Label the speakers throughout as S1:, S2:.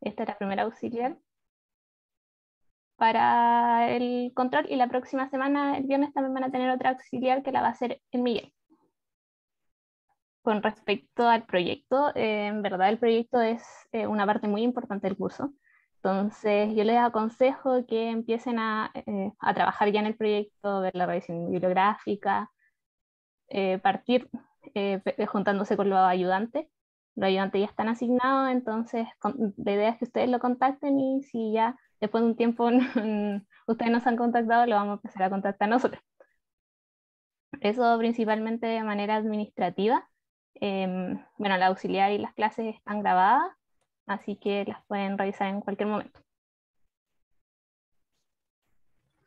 S1: Esta es la primera auxiliar para el control y la próxima semana, el viernes, también van a tener otra auxiliar que la va a hacer el Miguel. Con respecto al proyecto, en verdad el proyecto es una parte muy importante del curso. Entonces yo les aconsejo que empiecen a trabajar ya en el proyecto, ver la revisión bibliográfica, partir juntándose con los ayudantes. Los ayudantes ya están asignados, entonces la idea es que ustedes lo contacten y si ya después de un tiempo ustedes nos han contactado, lo vamos a empezar a contactar nosotros. Eso principalmente de manera administrativa. Bueno, la auxiliar y las clases están grabadas, así que las pueden revisar en cualquier momento.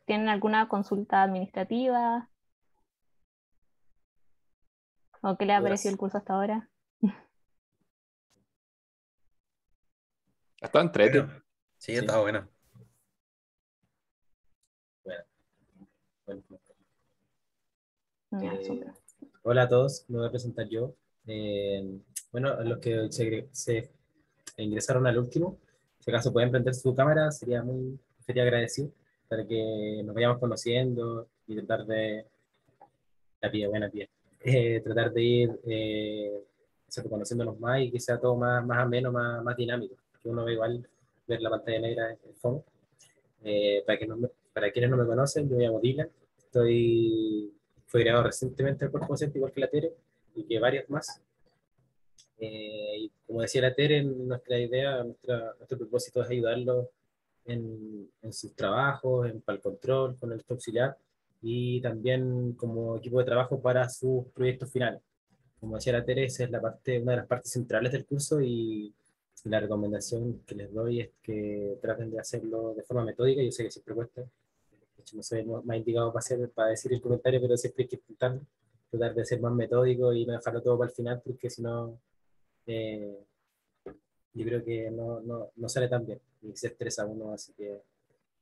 S1: ¿Tienen alguna consulta administrativa? ¿O qué les ha parecido el
S2: Dudas.
S1: curso hasta ahora?
S3: Está entrete.
S4: Bueno, sí,
S2: Sí,
S4: está bueno.
S2: bueno, bueno.
S1: Ya,
S2: Eh,
S1: súper.
S2: Hola a todos, me voy a presentar yo. Bueno, los que se ingresaron al último, si acaso pueden prender su cámara, sería agradecido para que nos vayamos conociendo y tratar de, la pie, buena pie, tratar de ir conociéndonos más y que sea todo más ameno, más dinámico, que uno ve igual ver la pantalla negra en el fondo. Para quienes no me conocen, yo me llamo Dylan, fui creado recientemente al cuerpo docente igual que la Tere y que varios más. Y como decía la Tere, nuestra idea, nuestro propósito es ayudarlos en sus trabajos, para el control, con el auxiliar y también como equipo de trabajo para sus proyectos finales. Como decía la Tere, esa es una de las partes centrales del curso y la recomendación que les doy es que traten de hacerlo de forma metódica. Yo sé que siempre cuesta, de hecho no soy más indicado para decir el comentario, pero siempre hay que intentar tratar de ser más metódico y no dejarlo todo para el final, porque si no, eh, yo creo que no sale tan bien y se estresa uno, así que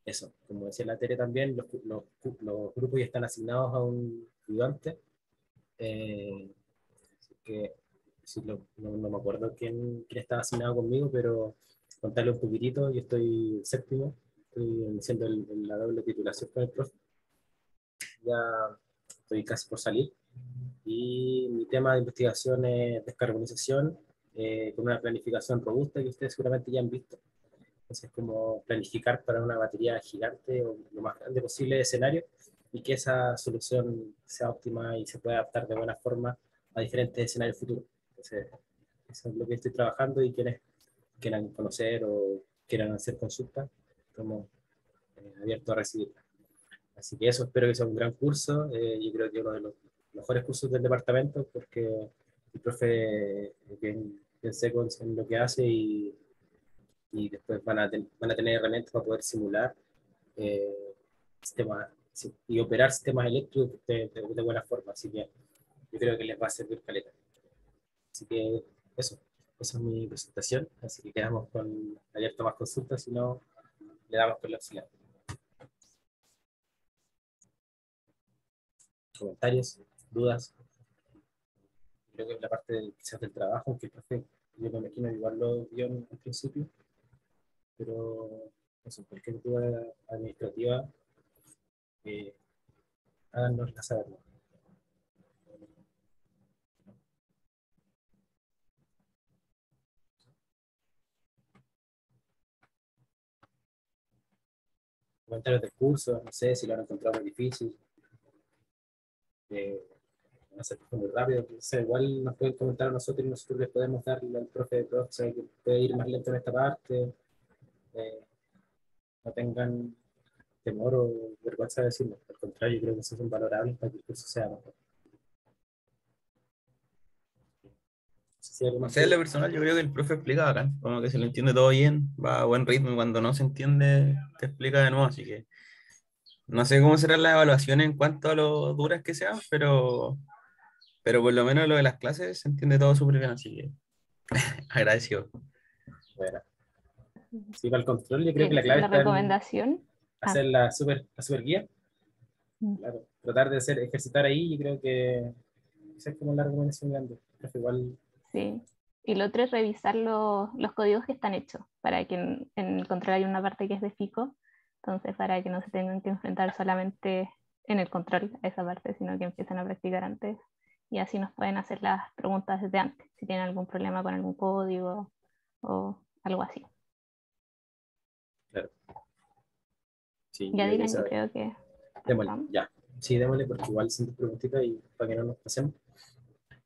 S2: eso, como decía la Tere también, los grupos ya están asignados a un ayudante, así que sí, no me acuerdo quién estaba asignado conmigo, pero contarle un poquitito, yo estoy séptimo, estoy haciendo la doble titulación con el profe, ya estoy casi por salir, y mi tema de investigación es descarbonización, con una planificación robusta que ustedes seguramente ya han visto. Entonces, como planificar para una batería gigante o lo más grande posible de escenario y que esa solución sea óptima y se pueda adaptar de buena forma a diferentes escenarios futuros. Entonces, eso es lo que estoy trabajando y quienes quieran conocer o quieran hacer consultas, estamos abiertos a recibirla. Así que eso, espero que sea un gran curso. Yo creo que uno de los mejores cursos del departamento porque el profe es bien seco en lo que hace y después van a tener herramientas para poder simular sistemas sí, y operar sistemas eléctricos de buena forma. Así que yo creo que les va a servir caleta. Así que eso, esa es mi presentación. Así que quedamos con abierto más consultas, si no, le damos con la auxiliar. Comentarios, dudas. Creo que es la parte quizás del trabajo, aunque el profe, yo me imagino igual lo vio al principio, pero eso, cualquier duda administrativa, eh, háganosla saber. Comentarios del curso, no sé si lo han encontrado muy difícil, eh, no sé, muy rápido, no sé, igual nos pueden comentar a nosotros y nosotros les podemos dar al profe de profe, sabe que puede ir más lento en esta parte, eh, no tengan temor o vergüenza de decirlo, al contrario, yo creo que esos son valorables para que el curso sea mejor. No sé si hay algo
S4: O
S2: más
S4: sea, en
S2: que
S4: lo personal yo creo que el profe explica acá, como que se lo entiende todo bien, va a buen ritmo y cuando no se entiende te explica de nuevo, así que no sé cómo será la evaluación en cuanto a lo duras que sean, pero por lo menos lo de las clases se entiende todo súper bien, así que agradecido.
S2: bueno. Sí, para el control yo creo que la clave
S1: La
S2: está en
S1: recomendación.
S2: hacer la super guía,
S1: Mm.
S2: claro, tratar de ejercitar ahí, yo creo que esa es como la recomendación grande. Profe, igual
S1: Sí. Y lo otro es revisar los códigos que están hechos, para que en el control hay una parte que es de FICO, entonces para que no se tengan que enfrentar solamente en el control a esa parte, sino que empiecen a practicar antes y así nos pueden hacer las preguntas desde antes, si tienen algún problema con algún código o algo así.
S2: Claro. Sí,
S1: Ya
S2: yo quería
S1: Dylan, yo
S2: saber.
S1: creo que
S2: Démosle,
S1: partamos.
S2: ya. Sí, démosle porque igual son tus preguntitas y para que no nos pasemos.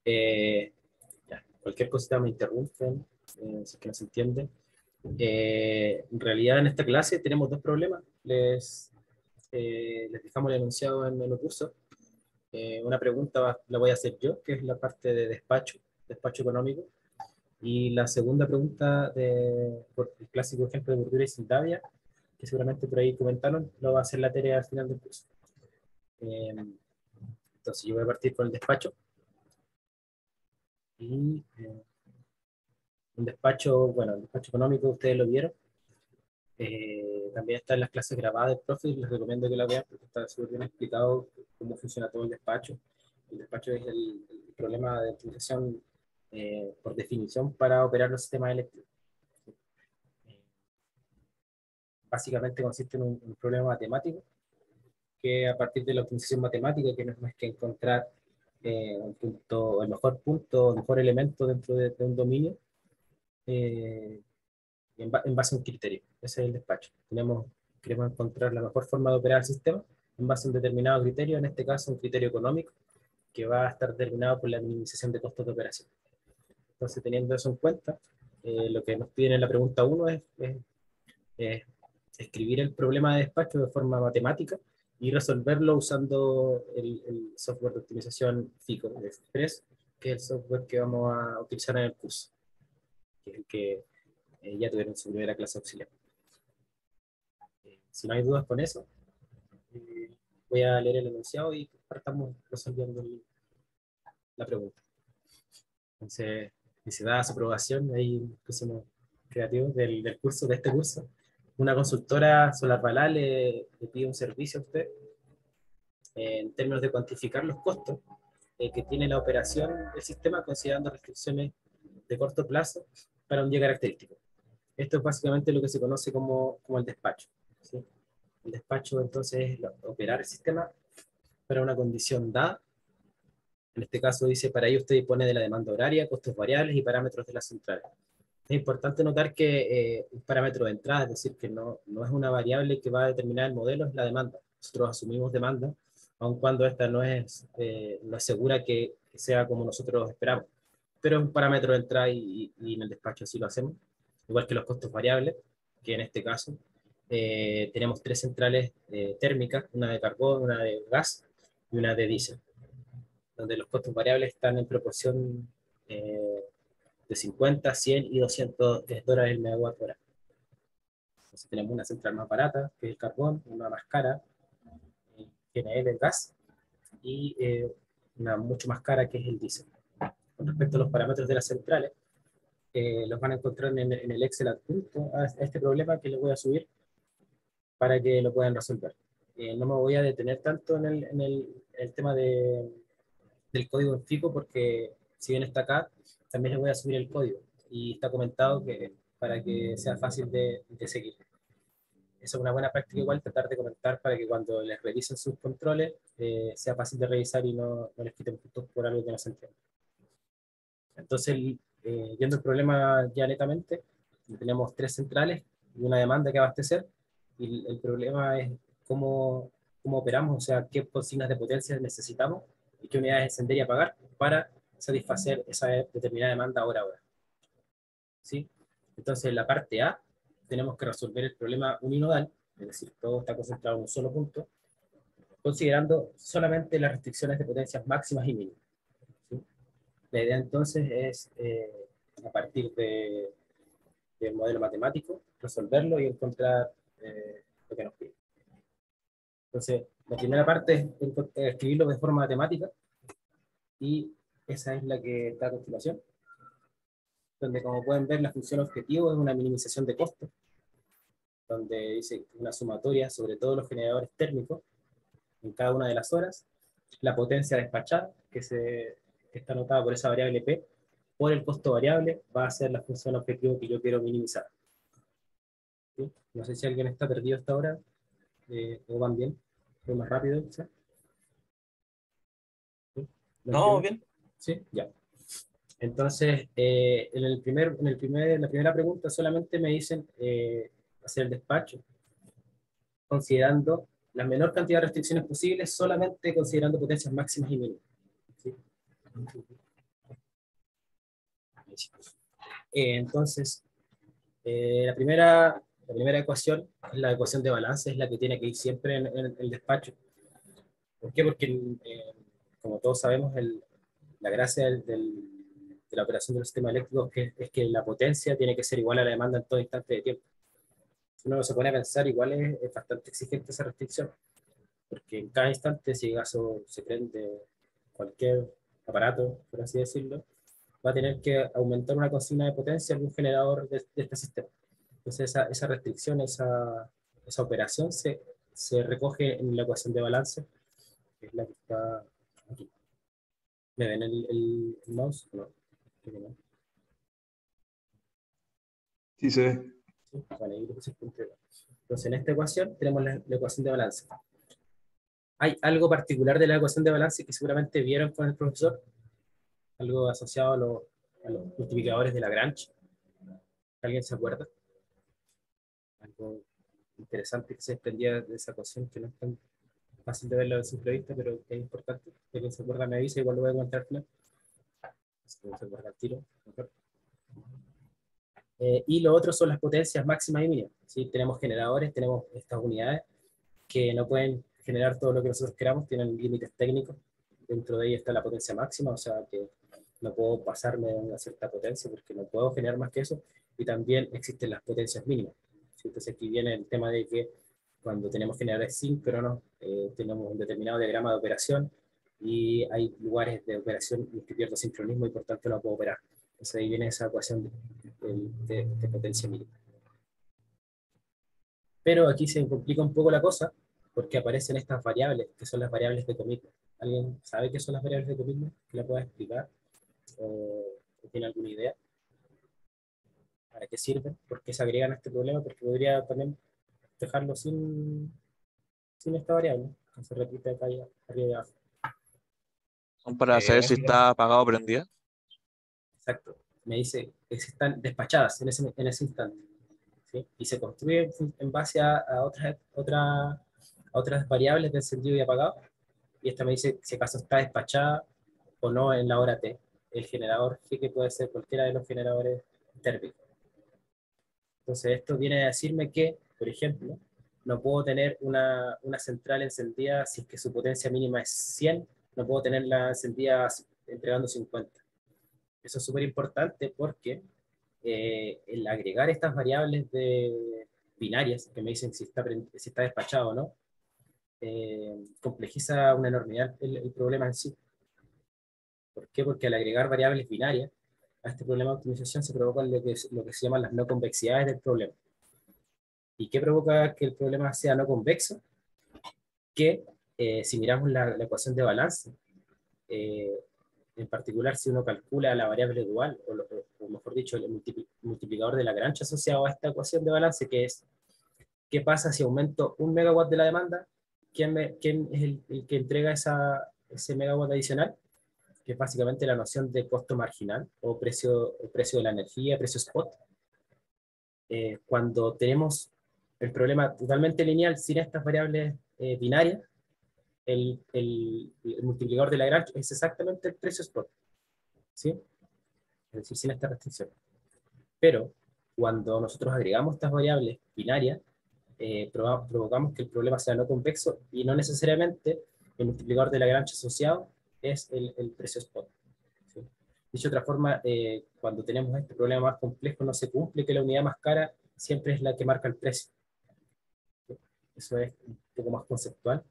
S2: Ya. Cualquier cosita me interrumpen, si es que no se entiende. En realidad en esta clase tenemos dos problemas. Les dejamos el enunciado en el curso. Una pregunta la voy a hacer yo, que es la parte de despacho económico. Y la segunda pregunta, por el clásico ejemplo de Bordura y Sindavia, que seguramente por ahí comentaron, lo va a hacer la tarea al final del curso. Eh, entonces yo voy a partir con el despacho. Y un despacho, bueno, el despacho económico ustedes lo vieron. También está en las clases grabadas del profe y les recomiendo que la vean porque está súper bien explicado cómo funciona todo el despacho. El despacho es el problema de utilización por definición para operar los sistemas eléctricos. Eh, Básicamente consiste en un problema matemático que a partir de la optimización matemática, que no es más que encontrar un punto, el mejor elemento dentro de un dominio, eh, en base a un criterio. Ese es el despacho. Queremos encontrar la mejor forma de operar el sistema en base a un determinado criterio, en este caso un criterio económico, que va a estar determinado por la minimización de costos de operación. Entonces, teniendo eso en cuenta, lo que nos piden en la pregunta 1 es escribir el problema de despacho de forma matemática y resolverlo usando el software de optimización FICO, de Express, que es el software que vamos a utilizar en el curso, que es el que ya tuvieron su primera clase auxiliar. Si no hay dudas con eso, voy a leer el enunciado y partamos resolviendo la pregunta. Entonces, si da su aprobación, ahí pusimos creativos del curso, de este curso. Una consultora SolarValá le pide un servicio a usted en términos de cuantificar los costos que tiene la operación del sistema considerando restricciones de corto plazo para un día característico. Esto es básicamente lo que se conoce como el despacho, ¿sí? El despacho entonces es operar el sistema para una condición dada. En este caso dice, para ello usted dispone de la demanda horaria, costos variables y parámetros de la central. Es importante notar que un parámetro de entrada, es decir, que no es una variable que va a determinar el modelo, es la demanda. Nosotros asumimos demanda, aun cuando esta no es segura que sea como nosotros esperamos. Pero es un parámetro de entrada y en el despacho así lo hacemos. Igual que los costos variables, que en este caso tenemos tres centrales térmicas, una de carbón, una de gas y una de diésel, donde los costos variables están en proporción de 50, 100 y 200 dólares el megawatt hora. Entonces tenemos una central más barata, que es el carbón, una más cara, GNL, el gas, y una mucho más cara, que es el diésel. Con respecto a los parámetros de las centrales, los van a encontrar en el Excel adjunto a este problema que les voy a subir para que lo puedan resolver. No me voy a detener tanto en el tema del código en FICO porque si bien está acá, también les voy a subir el código y está comentado que para que sea fácil de seguir. Esa es una buena práctica igual, tratar de comentar para que cuando les revisen sus controles sea fácil de revisar y no les quiten puntos por algo que no se entiende. Entonces, viendo el problema ya netamente, tenemos tres centrales y una demanda que abastecer, y el problema es cómo operamos, o sea, qué consignas de potencia necesitamos y qué unidades encender y apagar para satisfacer esa determinada demanda hora a hora. ¿Sí? Entonces, en la parte A, tenemos que resolver el problema uninodal, es decir, todo está concentrado en un solo punto, considerando solamente las restricciones de potencias máximas y mínimas. ¿Sí? La idea entonces es, a partir del modelo matemático, resolverlo y encontrar lo que nos pide. Entonces, la primera parte es escribirlo de forma matemática y esa es la que está a continuación, donde como pueden ver la función objetivo es una minimización de costos, donde dice una sumatoria sobre todos los generadores térmicos en cada una de las horas, la potencia despachada, que está anotada por esa variable P, por el costo variable va a ser la función objetivo que yo quiero minimizar. ¿Sí? No sé si alguien está perdido hasta ahora, o van bien, voy más rápido, quizá. ¿Sí? ¿Lo
S4: No,
S2: entienden?
S4: bien.
S2: Sí, ya. Entonces, la primera pregunta solamente me dicen hacer el despacho, considerando la menor cantidad de restricciones posibles, solamente considerando potencias máximas y mínimas. ¿Sí? Entonces, la primera ecuación es la ecuación de balance, es la que tiene que ir siempre en el despacho. ¿Por qué? Porque, como todos sabemos, la gracia de la operación de los sistemas eléctricos es que la potencia tiene que ser igual a la demanda en todo instante de tiempo. Si uno se pone a pensar, igual es bastante exigente esa restricción, porque en cada instante, si acaso se prende cualquier aparato, por así decirlo, va a tener que aumentar una consigna de potencia en un generador de este sistema. Entonces esa restricción, esa operación se recoge en la ecuación de balance, que es la que está aquí. ¿Me ven el mouse? No. Creo que no.
S3: Sí, se ve.
S2: Sí, vale, ahí le puse el puntero. Entonces en esta ecuación tenemos la ecuación de balance. Hay algo particular de la ecuación de balance que seguramente vieron con el profesor, algo asociado a los multiplicadores de Lagrange. ¿Alguien se acuerda? Algo interesante que se desprendía de esa ecuación, que no es tan fácil de verlo a simple vista, pero que es importante. Si alguien se acuerda me avisa, igual lo voy a comentar al final. Si no se acuerda al tiro, mejor. Y lo otro son las potencias máximas y mínimas. ¿Sí? Tenemos generadores, tenemos estas unidades que no pueden generar todo lo que nosotros queramos, tienen límites técnicos. Dentro de ellos está la potencia máxima, o sea que no puedo pasarme de una cierta potencia porque no puedo generar más que eso. Y también existen las potencias mínimas. ¿Sí? Entonces aquí viene el tema de que cuando tenemos generadores síncronos, tenemos un determinado diagrama de operación y hay lugares de operación en que pierdo sincronismo y por tanto no puedo operar. Entonces ahí viene esa ecuación de potencia mínima. Pero aquí se complica un poco la cosa porque aparecen estas variables, que son las variables de commitment. ¿Alguien sabe qué son las variables de commitment? ¿Que la pueda explicar? ¿O tiene alguna idea? ¿Para qué sirven? ¿Por qué se agregan a este problema? Porque podría también dejarlo sin esta variable, que se repite acá arriba y abajo.
S3: Son para saber si está apagado o prendida.
S2: Exacto. Me dice que están despachadas en ese instante. ¿Sí? Y se construye en base a otras variables de encendido y apagado. Y esta me dice si acaso está despachada o no en la hora T. El generador G, que puede ser cualquiera de los generadores térmicos. Entonces esto viene a decirme que, por ejemplo, no puedo tener una central encendida si es que su potencia mínima es 100, no puedo tenerla encendida entregando 50. Eso es súper importante porque el agregar estas variables binarias que me dicen si está despachado o no, complejiza una enormidad el problema en sí. ¿Por qué? Porque al agregar variables binarias a este problema de optimización se provocan lo que se llaman las no convexidades del problema. ¿Y qué provoca que el problema sea no convexo? Que si miramos la ecuación de balance, eh, en particular si uno calcula la variable dual, o mejor dicho, el multiplicador de Lagrange asociado a esta ecuación de balance, que es ¿qué pasa si aumento 1 megawatt de la demanda? ¿Quién es el que entrega ese megawatt adicional? Que es básicamente la noción de costo marginal o precio de la energía, precio spot. Cuando tenemos el problema totalmente lineal sin estas variables binarias, el multiplicador de Lagrange es exactamente el precio spot, ¿sí? Es decir, sin esta restricción. Pero cuando nosotros agregamos estas variables binarias, provocamos que el problema sea no convexo y no necesariamente el multiplicador de Lagrange asociado es el precio spot. ¿Sí? Dicho de otra forma, cuando tenemos este problema más complejo, no se cumple que la unidad más cara siempre es la que marca el precio. ¿Sí? Eso es un poco más conceptual,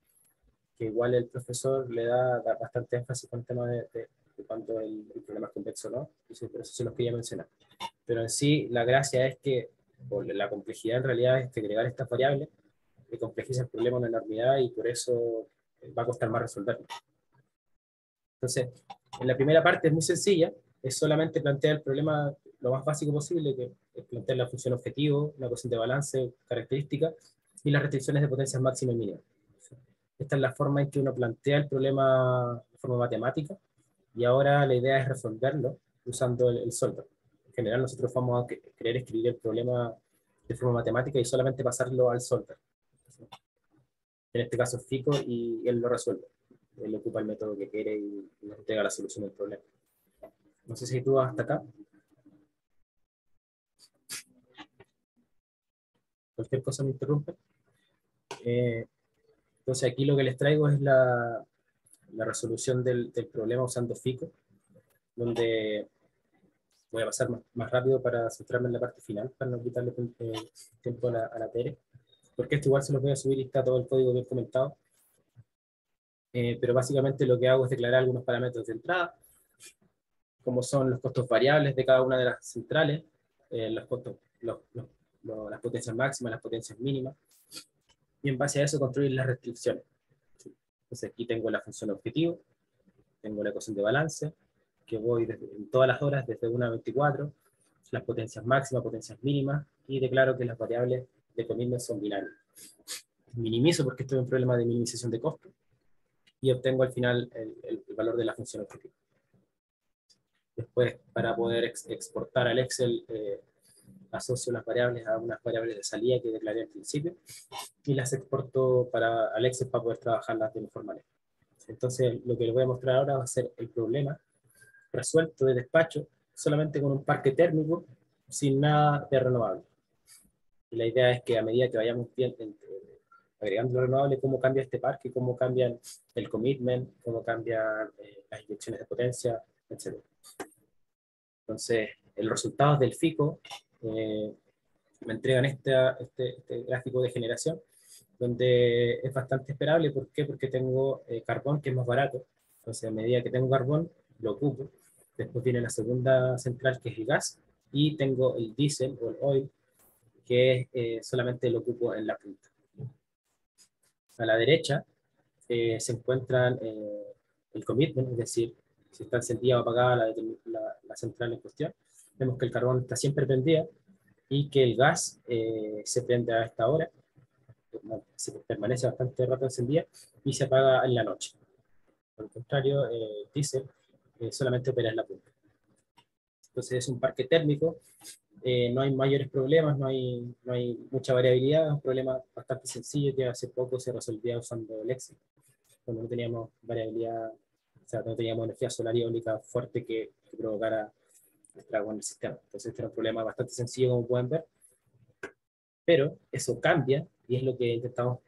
S2: que igual el profesor le da bastante énfasis con el tema de cuando el problema es convexo o no, y por eso se los quería mencionar. Pero en sí, la gracia es que, o la complejidad en realidad es que agregar estas variables que complejiza el problema una enormidad y por eso va a costar más resolverlo. Entonces, en la primera parte es muy sencilla, es solamente plantear el problema lo más básico posible, que es plantear la función objetivo, la ecuación de balance, característica, y las restricciones de potencias máxima y mínima. Esta es la forma en que uno plantea el problema de forma matemática, y ahora la idea es resolverlo usando el solver. En general nosotros vamos a querer escribir el problema de forma matemática y solamente pasarlo al solver. En este caso es Fico, y él lo resuelve. Él ocupa el método que quiere y nos entrega la solución del problema. No sé si tú hasta acá. Cualquier cosa me interrumpe. Entonces aquí lo que les traigo es la resolución del problema usando Fico, donde voy a pasar más rápido para centrarme en la parte final, para no quitarle tiempo a la Tere, porque esto igual se los voy a subir y está todo el código bien comentado. Pero básicamente lo que hago es declarar algunos parámetros de entrada, como son los costos variables de cada una de las centrales, los costos, las potencias máximas, las potencias mínimas, y en base a eso construir las restricciones. Entonces aquí tengo la función objetivo, tengo la ecuación de balance, que voy en todas las horas desde 1 a 24, las potencias máximas, potencias mínimas, y declaro que las variables de commitment son binarias. Minimizo porque estoy en un problema de minimización de costos, y obtengo al final el valor de la función objetivo. Después, para poder exportar al Excel, asocio las variables a unas variables de salida que declaré al principio, y las exporto al Excel para poder trabajarlas de mejor manera. Entonces, lo que les voy a mostrar ahora va a ser el problema resuelto de despacho solamente con un parque térmico sin nada de renovable. Y la idea es que a medida que vayamos agregando lo renovable, cómo cambia este parque, cómo cambian el commitment, cómo cambian las inyecciones de potencia, etc. Entonces, los resultados del FICO me entregan este gráfico de generación, donde es bastante esperable. ¿Por qué? Porque tengo carbón, que es más barato. Entonces, a medida que tengo carbón, lo ocupo. Después viene la segunda central, que es el gas, y tengo el diésel o el oil, que solamente lo ocupo en la punta. A la derecha se encuentran el commitment, es decir, si está encendida o apagada la central en cuestión. Vemos que el carbón está siempre prendida y que el gas se prende a esta hora, se permanece bastante rato encendida y se apaga en la noche. Por el contrario, el diésel solamente opera en la punta. Entonces es un parque térmico, no hay mayores problemas, no hay mucha variabilidad, es un problema bastante sencillo que hace poco se resolvía usando el Excel, cuando no teníamos variabilidad, o sea, no teníamos energía solar y eólica fuerte que provocara estrago en el sistema. Entonces este era un problema bastante sencillo, como pueden ver, pero eso cambia, y es lo que intentamos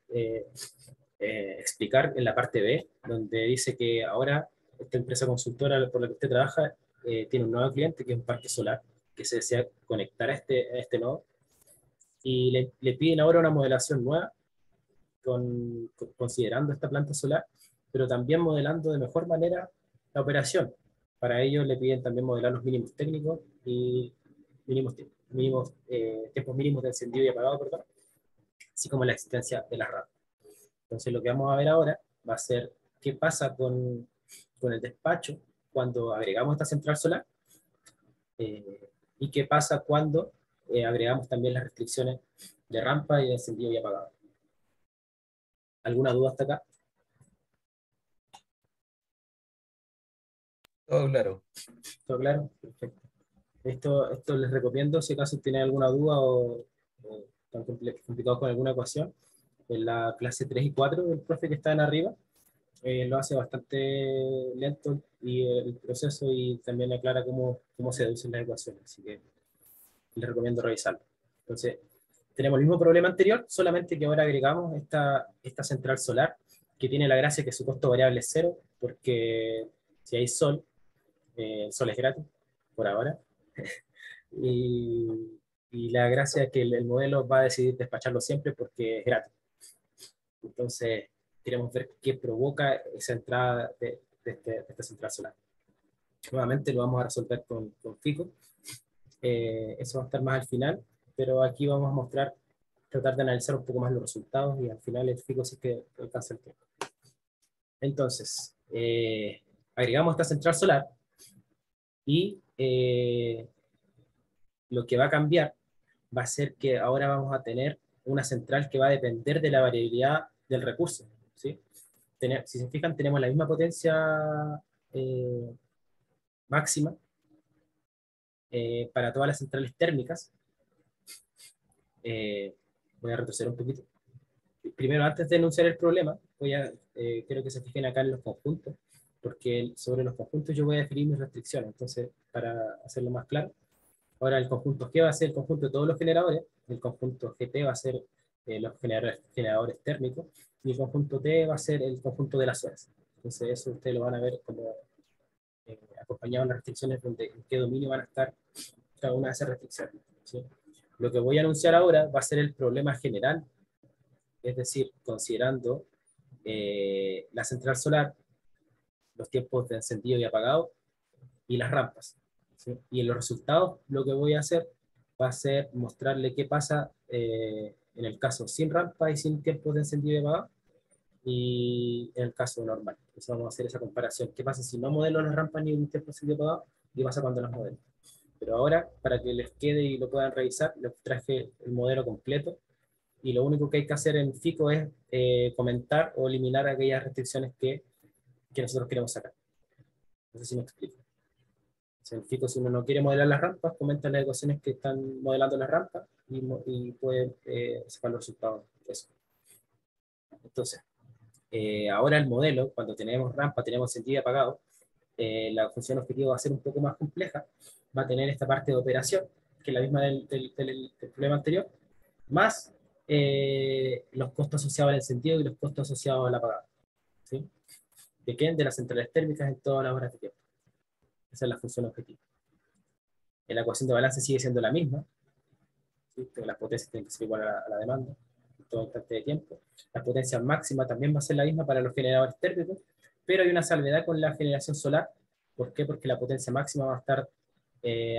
S2: explicar en la parte B, donde dice que ahora esta empresa consultora por la que usted trabaja tiene un nuevo cliente, que es un parque solar, que se desea conectar a este nodo, y le piden ahora una modelación nueva, considerando esta planta solar, pero también modelando de mejor manera la operación. Para ello le piden también modelar los mínimos técnicos y tiempos mínimos de encendido y apagado, perdón, así como la existencia de las RAM. Entonces lo que vamos a ver ahora va a ser qué pasa con el despacho cuando agregamos esta central solar, y qué pasa cuando agregamos también las restricciones de rampa y de encendido y apagado. ¿Alguna duda hasta acá?
S4: Todo claro.
S2: ¿Todo claro? Perfecto. Esto les recomiendo, si acaso tienen alguna duda o están complicados con alguna ecuación, en la clase 3 y 4 del profe que está en arriba, lo hace bastante lento y el proceso, y también aclara cómo se deducen las ecuaciones, así que les recomiendo revisarlo. Entonces, tenemos el mismo problema anterior, solamente que ahora agregamos esta central solar, que tiene la gracia que su costo variable es cero, porque si hay sol, el sol es gratis, por ahora, y, y la gracia es que el modelo va a decidir despacharlo siempre porque es gratis. Entonces, queremos ver qué provoca esa entrada de esta central solar. Nuevamente lo vamos a resolver con FICO. Eso va a estar más al final, pero aquí vamos a mostrar, tratar de analizar un poco más los resultados, y al final el FICO sí que alcanza el tiempo. Entonces, agregamos esta central solar, Y lo que va a cambiar va a ser que ahora vamos a tener una central que va a depender de la variabilidad del recurso, ¿sí? Si se fijan, tenemos la misma potencia eh, máxima para todas las centrales térmicas. Voy a retroceder un poquito. Primero, antes de enunciar el problema, quiero que se fijen acá en los conjuntos, porque sobre los conjuntos yo voy a definir mis restricciones. Entonces, para hacerlo más claro, ahora el conjunto G va a ser el conjunto de todos los generadores, el conjunto GT va a ser los generadores térmicos, y el conjunto T va a ser el conjunto de las horas. Entonces, eso ustedes lo van a ver como acompañado en las restricciones, donde en qué dominio van a estar cada una de esas restricciones, ¿sí? Lo que voy a anunciar ahora va a ser el problema general, es decir, considerando la central solar, los tiempos de encendido y apagado y las rampas, ¿sí? Y en los resultados lo que voy a hacer va a ser mostrarle qué pasa en el caso sin rampa y sin tiempos de encendido y apagado, y en el caso normal. Entonces vamos a hacer esa comparación. ¿Qué pasa si no modelo las rampas ni un tiempo de encendido y apagado? ¿Qué pasa cuando las modelo? Pero ahora, para que les quede y lo puedan revisar, les traje el modelo completo, y lo único que hay que hacer en FICO es comentar o eliminar aquellas restricciones que nosotros queremos sacar. No sé si me explico. En FICO, si uno no quiere modelar las rampas, comenta las ecuaciones que están modelando las rampas y puede sacar los resultados de eso. Entonces, ahora el modelo, cuando tenemos rampa, tenemos encendido y apagado, la función objetivo va a ser un poco más compleja, va a tener esta parte de operación, que es la misma del problema anterior, más los costos asociados al encendido y los costos asociados al apagado, ¿sí? ¿De qué? De las centrales térmicas en todas las horas de tiempo. Esa es la función objetivo. La ecuación de balance sigue siendo la misma, ¿sí? Las potencias tienen que ser igual a la demanda en todo instante de tiempo. La potencia máxima también va a ser la misma para los generadores térmicos, pero hay una salvedad con la generación solar. ¿Por qué? Porque la potencia máxima va a estar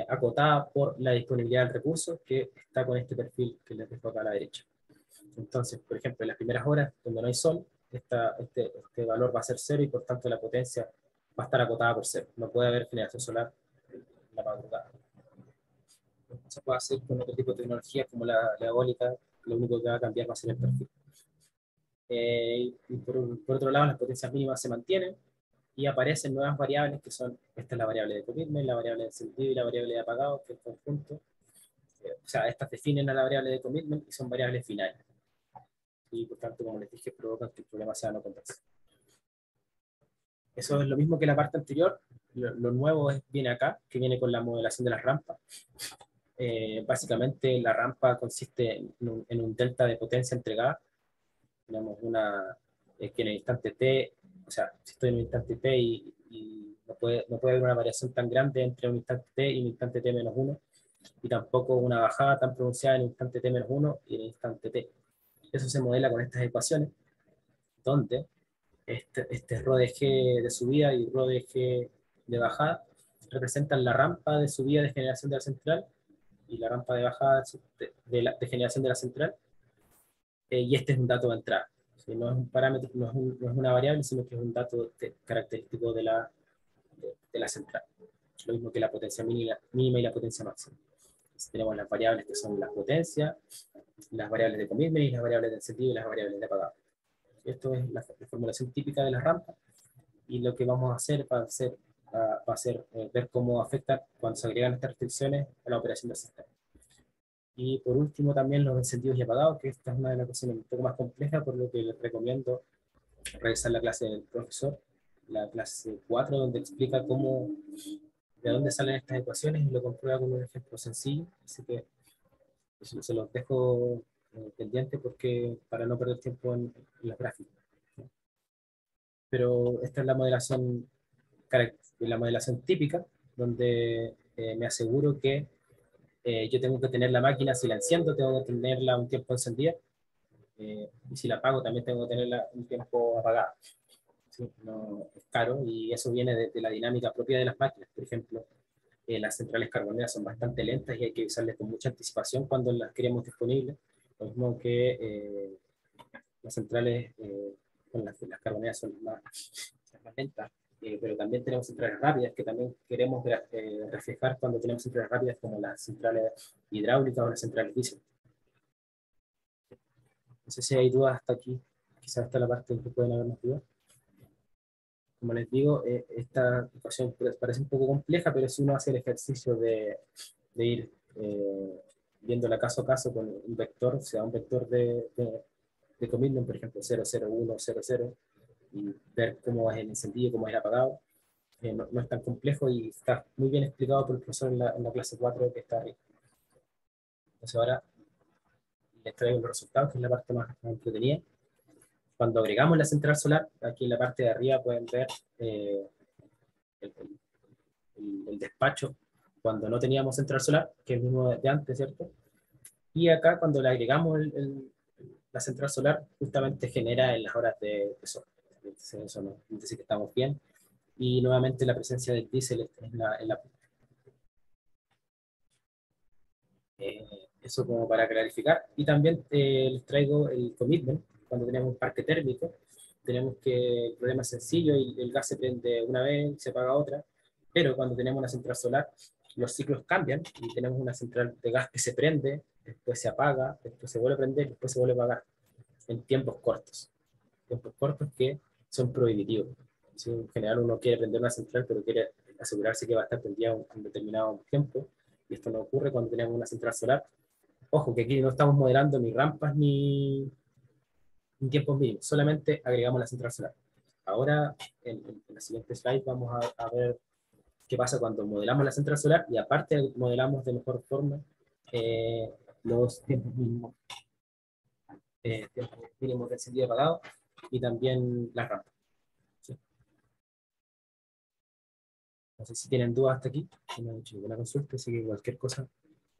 S2: acotada por la disponibilidad del recurso, que está con este perfil que les dejo acá a la derecha. Entonces, por ejemplo, en las primeras horas, donde no hay sol, este valor va a ser cero, y por tanto la potencia va a estar acotada por cero. No puede haber generación solar en la madrugada. Se puede hacer con otro tipo de tecnologías como la eólica. Lo único que va a cambiar va a ser el perfil. Y por otro lado, las potencias mínimas se mantienen y aparecen nuevas variables que son, esta es la variable de commitment, la variable de encendido y la variable de apagado, que es el conjunto. O sea, estas definen a la variable de commitment y son variables finales. Y por tanto, como les dije, provocan que el problema sea no converso. Eso es lo mismo que la parte anterior. Lo nuevo viene acá, que viene con la modelación de las rampas. Básicamente la rampa consiste en un delta de potencia entregada. Tenemos que en el instante t, o sea, si estoy en un instante t y no puede haber una variación tan grande entre un instante t y un instante t menos 1, y tampoco una bajada tan pronunciada en un instante t menos 1 y en el instante t. Eso se modela con estas ecuaciones, donde este rho de g de subida y rho de g de bajada representan la rampa de subida de generación de la central y la rampa de bajada de generación de la central, y este es un dato de entrada. ¿Sí? No es un parámetro, no es una variable, sino que es un dato característico de la central. Lo mismo que la potencia mínima y la potencia máxima. Entonces, tenemos las variables que son las potencias, las variables de commitment y las variables de encendido y las variables de apagado. Esto es la formulación típica de las rampas, y lo que vamos a hacer va a ser ver cómo afecta cuando se agregan estas restricciones a la operación del sistema. Y por último también los encendidos y apagados, que esta es una de las cuestiones un poco más complejas, por lo que les recomiendo revisar la clase del profesor, la clase 4, donde explica de dónde salen estas ecuaciones y lo comprueba con un ejemplo sencillo. Así que se los dejo pendiente para no perder tiempo en las gráficas. Pero esta es la modelación típica, donde me aseguro que yo tengo que tener la máquina, si la enciendo, tengo que tenerla un tiempo encendida, y si la apago, también tengo que tenerla un tiempo apagada. ¿Sí? No, es caro, y eso viene de la dinámica propia de las máquinas. Por ejemplo, las centrales carboneras son bastante lentas y hay que avisarles con mucha anticipación cuando las queremos disponibles. Lo mismo que las centrales con las carboneras son más lentas. pero también tenemos centrales rápidas que también queremos reflejar cuando tenemos centrales rápidas como las centrales hidráulicas o las centrales diésel. No sé si hay dudas hasta aquí, quizás hasta la parte en que pueden haber más dudas. Como les digo, esta ecuación parece un poco compleja, pero si uno hace el ejercicio de ir viéndola caso a caso con un vector, o sea, un vector de commitment, por ejemplo, 0, 0, 1, 0, 0, y ver cómo es el encendido, cómo es el apagado, no es tan complejo y está muy bien explicado por el profesor en la clase 4 que está ahí. Entonces ahora les traigo los resultados, que es la parte más entretenida. Cuando agregamos la central solar, aquí en la parte de arriba pueden ver el, el despacho cuando no teníamos central solar, que es el mismo de antes, ¿cierto? Y acá cuando le agregamos la central solar, justamente genera en las horas de sol. Entonces eso nos dice que estamos bien. Y nuevamente la presencia del diésel en la punta. Eso como para clarificar. Y también les traigo el commitment. Cuando tenemos un parque térmico, tenemos que el problema es sencillo y el gas se prende una vez, se apaga otra. Pero cuando tenemos una central solar, los ciclos cambian y tenemos una central de gas que se prende, después se apaga, después se vuelve a prender, después se vuelve a apagar en tiempos cortos. Tiempos cortos que son prohibitivos. Si en general uno quiere prender una central, pero quiere asegurarse que va a estar prendida un determinado tiempo, y esto no ocurre cuando tenemos una central solar. Ojo, que aquí no estamos modelando ni rampas ni tiempos mínimos, solamente agregamos la central solar. Ahora, en la siguiente slide, vamos a ver qué pasa cuando modelamos la central solar y aparte modelamos de mejor forma los tiempos mínimos de encendido y apagado y también las rampas. ¿Sí? No sé si tienen dudas hasta aquí, no me han hecho ninguna consulta, así que cualquier cosa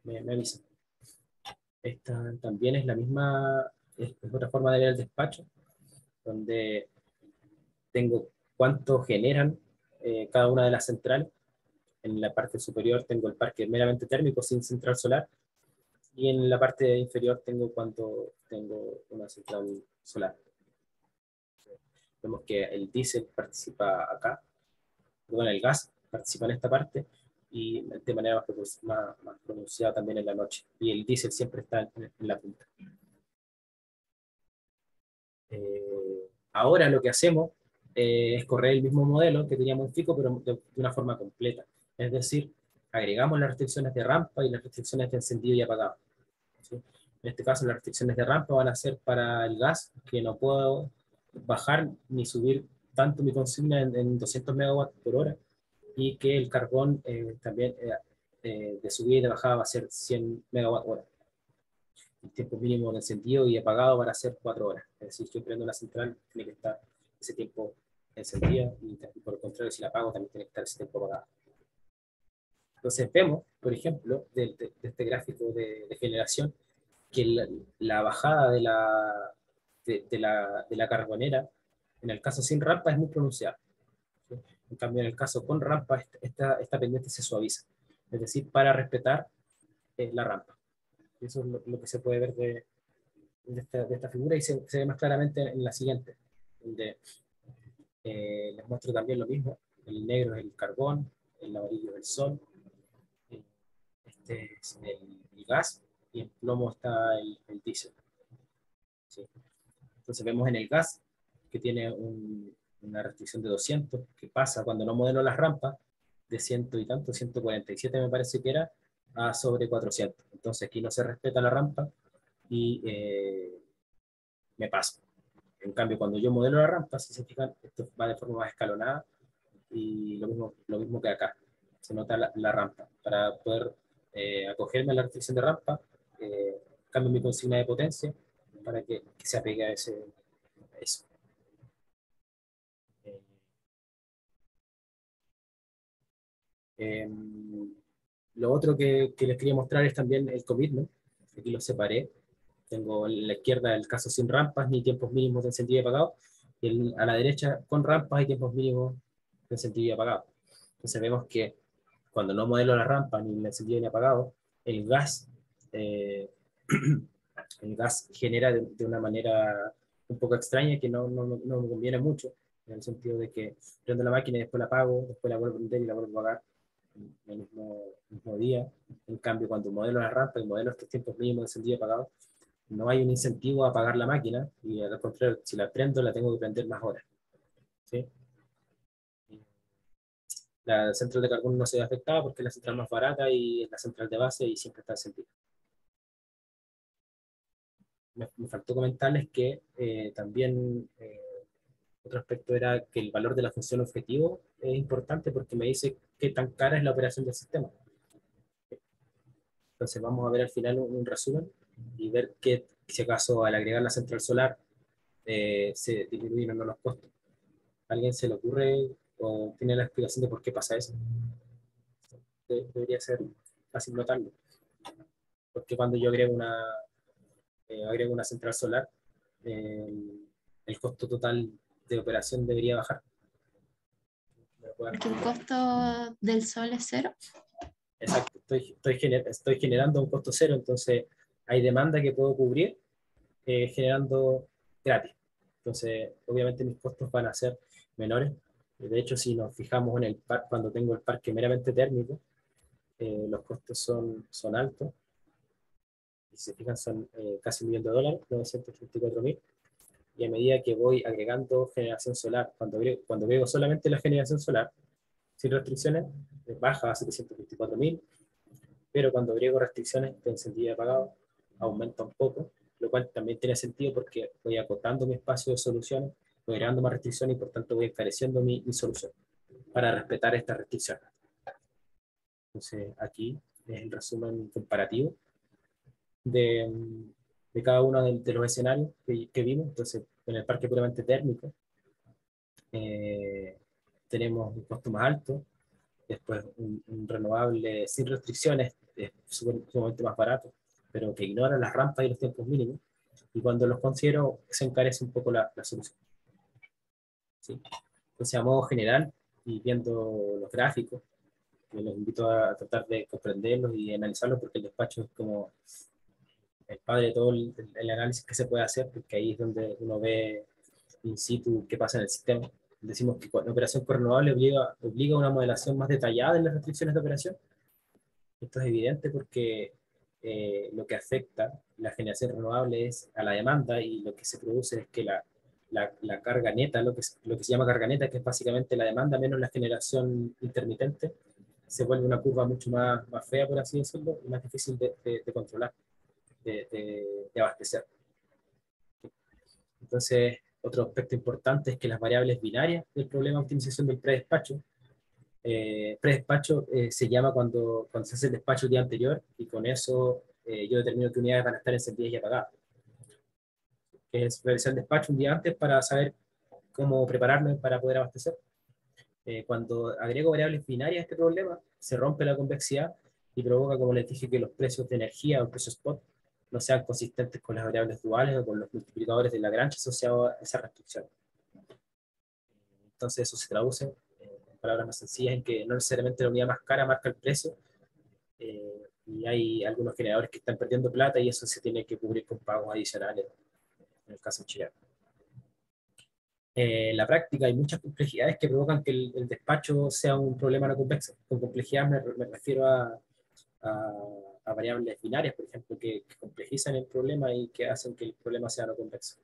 S2: me avisan. Esta también es la misma, es otra forma de ver el despacho, donde tengo cuánto generan cada una de las centrales. En la parte superior tengo el parque meramente térmico sin central solar, y en la parte inferior tengo cuánto tengo una central solar. Vemos que el diésel participa acá, bueno, el gas participa en esta parte, y de manera más pronunciada también en la noche. Y el diésel siempre está en la punta. Ahora lo que hacemos es correr el mismo modelo que teníamos en FICO, pero de una forma completa. Es decir, agregamos las restricciones de rampa y las restricciones de encendido y apagado. ¿Sí? En este caso, las restricciones de rampa van a ser para el gas, que no puedo bajar ni subir tanto mi consigna en 200 megawatts por hora, y que el carbón también de subida y de bajada va a ser 100 megawatts hora. El tiempo mínimo de encendido y apagado van a ser 4 horas. Es decir, si yo prendo la central, tiene que estar ese tiempo encendido, y por el contrario, si la apago, también tiene que estar ese tiempo apagado. Entonces vemos, por ejemplo, de este gráfico de generación, que la bajada de la carbonera, en el caso sin rampa, es muy pronunciada. ¿Sí? En cambio, en el caso con rampa, esta pendiente se suaviza. Es decir, para respetar la rampa. Eso es lo que se puede ver de esta figura, y se ve más claramente en la siguiente, donde les muestro también lo mismo. El negro es el carbón, el amarillo es el sol, este es el gas, y en plomo está el diésel. ¿Sí? Entonces vemos en el gas que tiene una restricción de 200, que pasa cuando no modelo las rampas, de 100 y tanto, 147 me parece que era, a sobre 400. Entonces aquí no se respeta la rampa y me paso. En cambio, cuando yo modelo la rampa, si se fijan, esto va de forma más escalonada, y lo mismo que acá. Se nota la rampa. Para poder acogerme a la restricción de rampa, cambio mi consigna de potencia para que se apegue a eso. Eh, eh, lo otro que les quería mostrar es también el commitment. Aquí lo separé. Tengo en la izquierda el caso sin rampas ni tiempos mínimos de encendido y apagado, y a la derecha con rampas y tiempos mínimos de encendido y apagado. Entonces vemos que cuando no modelo la rampa ni el encendido ni apagado, el gas, eh, el gas genera de una manera un poco extraña, que no me conviene mucho, en el sentido de que prendo la máquina y después la apago, después la vuelvo a prender y la vuelvo a apagar en el mismo día. En cambio, cuando modelo la rampa y modelo estos tiempos mínimos de encendido y apagado, no hay un incentivo a apagar la máquina y al contrario, si la prendo la tengo que prender más horas. ¿Sí? La central de carbón no se ve afectada porque es la central más barata y es la central de base y siempre está encendida. Me faltó comentarles que también otro aspecto era que el valor de la función objetivo es importante porque me dice qué tan cara es la operación del sistema. Entonces vamos a ver al final un resumen y ver que si acaso al agregar la central solar se disminuyen o no los costos. ¿A alguien se le ocurre o tiene la explicación de por qué pasa eso? Debería ser fácil notarlo. Porque cuando yo agrego una central solar, eh, el costo total de operación debería bajar.
S5: Porque el costo del sol es cero.
S2: Exacto, estoy generando un costo cero, entonces hay demanda que puedo cubrir generando gratis. Entonces, obviamente mis costos van a ser menores. De hecho, si nos fijamos en el parque, cuando tengo el parque meramente térmico, los costos son altos. Y si se fijan, son casi $1.000.000, 934.000. Y a medida que voy agregando generación solar, cuando agrego solamente la generación solar, sin restricciones, baja a 724.000, pero cuando agrego restricciones de encendido y apagado, aumenta un poco, lo cual también tiene sentido porque voy acotando mi espacio de soluciones, voy agregando más restricciones y por tanto voy encareciendo mi solución para respetar estas restricciones. Entonces aquí es el resumen comparativo de, de cada uno de los escenarios que vimos. Entonces, en el parque puramente térmico, tenemos un costo más alto, después un renovable sin restricciones es sumamente más barato, pero que ignora las rampas y los tiempos mínimos, y cuando los considero se encarece un poco la solución. ¿Sí? Entonces, a modo general, y viendo los gráficos, los invito a tratar de comprenderlos y analizarlos, porque el despacho es como el padre de todo el análisis que se puede hacer, porque ahí es donde uno ve in situ qué pasa en el sistema. Decimos que la operación con renovable obliga a una modelación más detallada en las restricciones de operación. Esto es evidente porque lo que afecta la generación renovable es a la demanda, y lo que se produce es que la carga neta, lo que se llama carga neta, que es básicamente la demanda menos la generación intermitente, se vuelve una curva mucho más fea, por así decirlo, y más difícil de controlar, de abastecer. Entonces, otro aspecto importante es que las variables binarias del problema de optimización del predespacho, se llama cuando se hace el despacho el día anterior, y con eso yo determino qué unidades van a estar encendidas y apagadas. Es realizar el despacho un día antes para saber cómo prepararme para poder abastecer. Cuando agrego variables binarias a este problema, se rompe la convexidad y provoca, como les dije, que los precios de energía o precios spot no sean consistentes con las variables duales o con los multiplicadores de Lagrange asociados a esa restricción. Entonces eso se traduce, en palabras más sencillas, en que no necesariamente la unidad más cara marca el precio, y hay algunos generadores que están perdiendo plata y eso se tiene que cubrir con pagos adicionales, en el caso chileno. En la práctica hay muchas complejidades que provocan que el despacho sea un problema no convexo. Con complejidad me refiero a variables binarias, por ejemplo, que complejizan el problema y que hacen que el problema sea no convexo.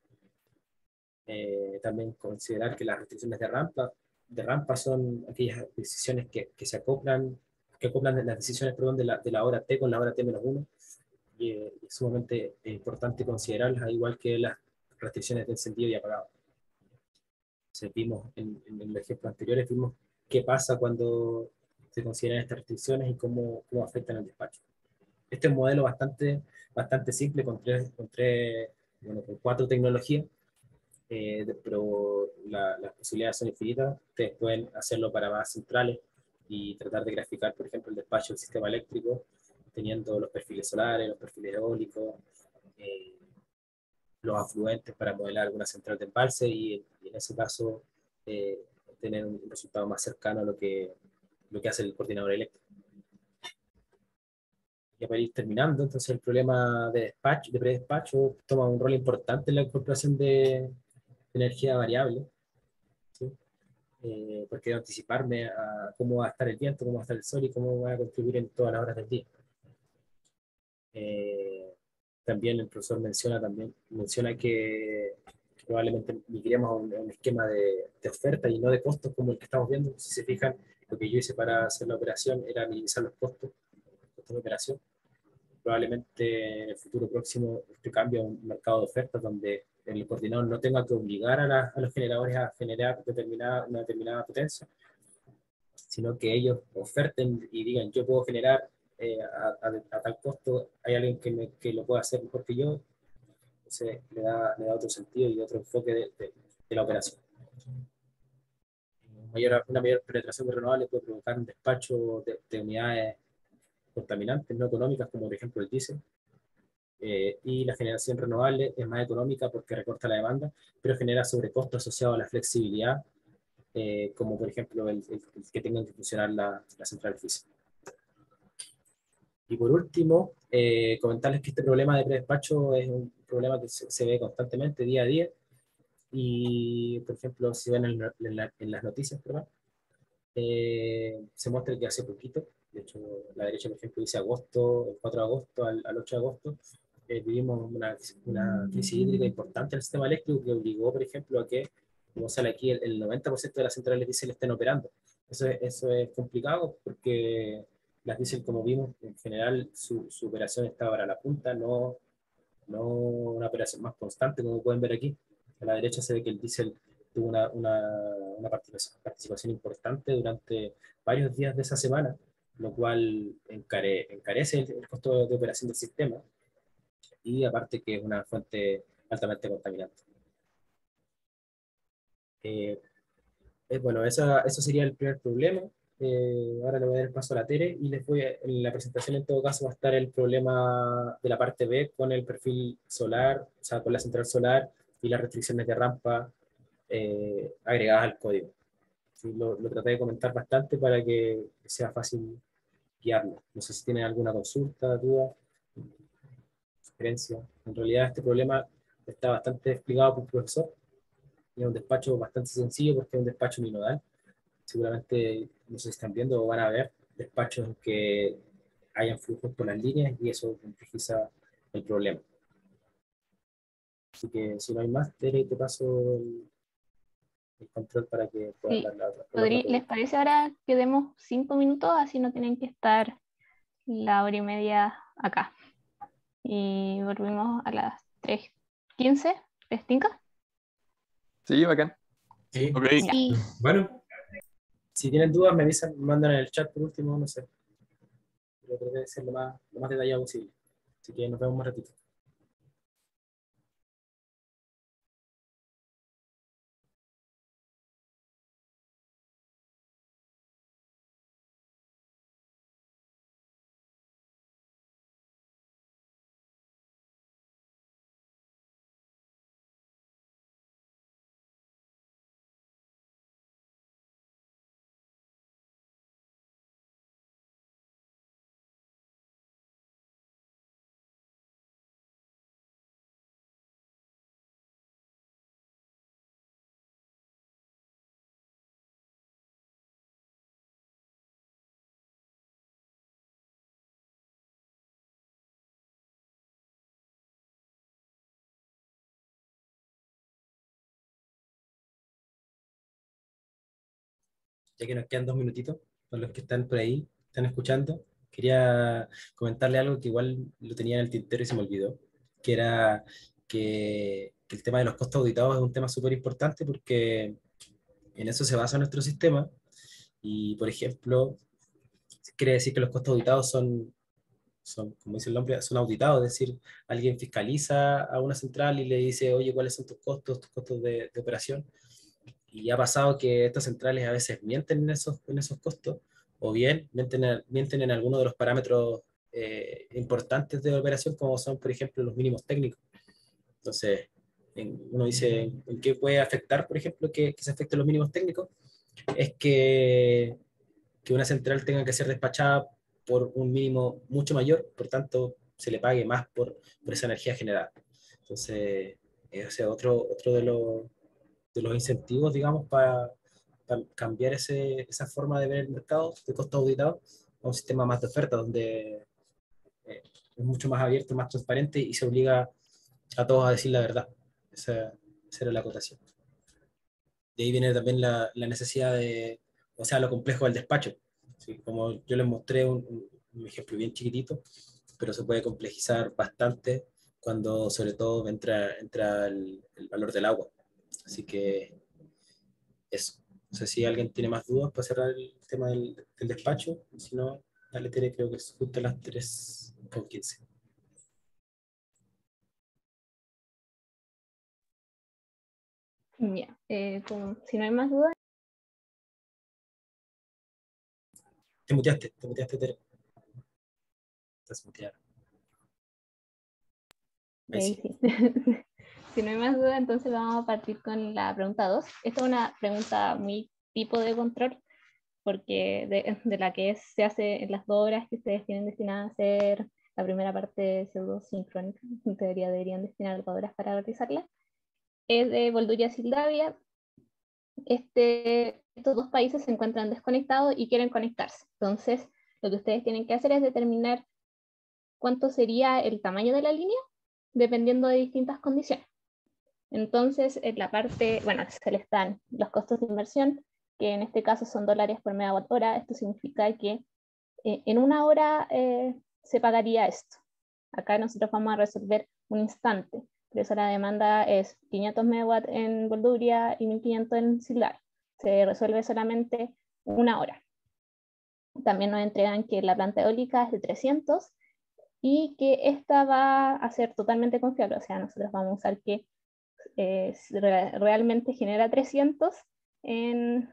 S2: También considerar que las restricciones de rampa son aquellas decisiones que acoplan las decisiones, perdón, de la hora T con la hora T-1, y es sumamente importante considerarlas, al igual que las restricciones de encendido y apagado. Entonces, vimos en los ejemplos anteriores, vimos qué pasa cuando se consideran estas restricciones y cómo afectan al despacho. Este es un modelo bastante simple con con 4 tecnologías, pero las posibilidades son infinitas. Ustedes pueden hacerlo para más centrales y tratar de graficar, por ejemplo, el despacho del sistema eléctrico, teniendo los perfiles solares, los perfiles eólicos, eh, los afluentes para modelar alguna central de embalse, y en ese caso tener un resultado más cercano a lo que hace el coordinador eléctrico. Y para ir terminando, entonces el problema de predespacho toma un rol importante en la incorporación de energía variable, ¿sí? porque quiero anticiparme a cómo va a estar el viento, cómo va a estar el sol y cómo va a contribuir en todas las horas del día. Eh, También el profesor menciona que probablemente migremos a un esquema de oferta y no de costos como el que estamos viendo. Si se fijan, lo que yo hice para hacer la operación era minimizar los costos de operación. Probablemente en el futuro próximo este cambie a un mercado de ofertas donde el coordinador no tenga que obligar a los generadores a generar una determinada potencia, sino que ellos oferten y digan, yo puedo generar a tal costo, hay alguien que lo pueda hacer mejor que yo. Entonces le da otro sentido y otro enfoque de la operación. Una mayor penetración de renovables puede provocar un despacho de unidades contaminantes no económicas, como por ejemplo el diésel, y la generación renovable es más económica porque recorta la demanda, pero genera sobrecostos asociados a la flexibilidad, como por ejemplo el que tengan que funcionar la central física. Y por último, comentarles que este problema de predespacho es un problema que se ve constantemente, día a día, y por ejemplo, si ven en las noticias, ¿verdad? Se muestra que hace poquito, de hecho la derecha por ejemplo dice agosto, el 4 de agosto al 8 de agosto, vivimos una crisis hídrica importante en el sistema eléctrico que obligó por ejemplo a que, como sale aquí, el 90% de las centrales diésel estén operando. Eso es complicado porque las diésel, como vimos, en general su operación está para la punta, no una operación más constante, como pueden ver aquí. A la derecha se ve que el diésel tuvo una participación importante durante varios días de esa semana, lo cual encarece el costo de operación del sistema y aparte que es una fuente altamente contaminante. Eh, bueno, eso sería el primer problema. Ahora le voy a dar el paso a la Tere y en la presentación en todo caso va a estar el problema de la parte B con el perfil solar, o sea, con la central solar y las restricciones de rampa agregadas al código. Sí, lo traté de comentar bastante para que sea fácil guiarlo. No sé si tienen alguna consulta, duda, sugerencia. En realidad este problema está bastante explicado por el profesor. Es un despacho bastante sencillo porque es un despacho uninodal. Seguramente, no sé si están viendo o van a ver despachos en que hayan flujos por las líneas y eso complejiza el problema. Así que si no hay más, Tere, te paso el control para que puedan
S1: Sí.
S2: dar la otra.
S1: ¿Les parece ahora que demos 5 minutos? Así no tienen que estar la hora y media acá. Y volvimos a las 3:15. ¿Les tinca?
S3: Sí, bacán.
S2: Sí.
S3: Ok.
S5: Sí.
S2: Bueno, si tienen dudas me avisan, me mandan en el chat por último, no sé. Pero traté de ser lo más detallado posible. Así que nos vemos más ratito. Ya que nos quedan 2 minutitos, para los que están por ahí, están escuchando, quería comentarle algo que igual lo tenía en el tintero y se me olvidó, que era que el tema de los costos auditados es un tema súper importante porque en eso se basa nuestro sistema y, por ejemplo, quiere decir que los costos auditados como dice el nombre, son auditados, es decir, alguien fiscaliza a una central y le dice, oye, ¿cuáles son tus costos de operación? Y ha pasado que estas centrales a veces mienten en esos costos, o bien mienten en algunos de los parámetros importantes de operación, como son, por ejemplo, los mínimos técnicos. Entonces, uno dice, ¿en qué puede afectar, por ejemplo, que se afecten los mínimos técnicos? Es que una central tenga que ser despachada por un mínimo mucho mayor, por tanto, se le pague más por esa energía generada. Entonces, ese es otro de los incentivos, digamos, para cambiar esa forma de ver el mercado de costo auditado a un sistema más de oferta, donde es mucho más abierto, más transparente y se obliga a todos a decir la verdad. Esa era la acotación. De ahí viene también la necesidad de, o sea, lo complejo del despacho. ¿Sí? Como yo les mostré un ejemplo bien chiquitito, pero se puede complejizar bastante cuando sobre todo entra el valor del agua. Así que eso. No sé si alguien tiene más dudas para cerrar el tema del despacho. Si no, dale, Tere, creo que es justo a las 3:15.
S1: Ya, si no hay más dudas,
S2: Te muteaste, Tere. Estás muteada. Ahí sí.
S1: sí. Si no hay más dudas, entonces vamos a partir con la pregunta 2. Esta es una pregunta muy tipo de control, porque de la que se hace en las 2 horas que ustedes tienen destinadas a hacer la primera parte pseudo-sincrónica, en teoría deberían destinar 2 horas para realizarla, es de Moldavia-Moldavia. Estos dos países se encuentran desconectados y quieren conectarse. Entonces, lo que ustedes tienen que hacer es determinar cuánto sería el tamaño de la línea, dependiendo de distintas condiciones. Entonces, en la parte, bueno, se les dan los costos de inversión, que en este caso son dólares por megawatt hora. Esto significa que en 1 hora se pagaría esto. Acá nosotros vamos a resolver un instante. Por eso la demanda es 500 megawatts en Bolduria y 1500 en Sillar. Se resuelve solamente 1 hora. También nos entregan que la planta eólica es de 300 y que esta va a ser totalmente confiable. O sea, nosotros vamos a usar que realmente genera 300 en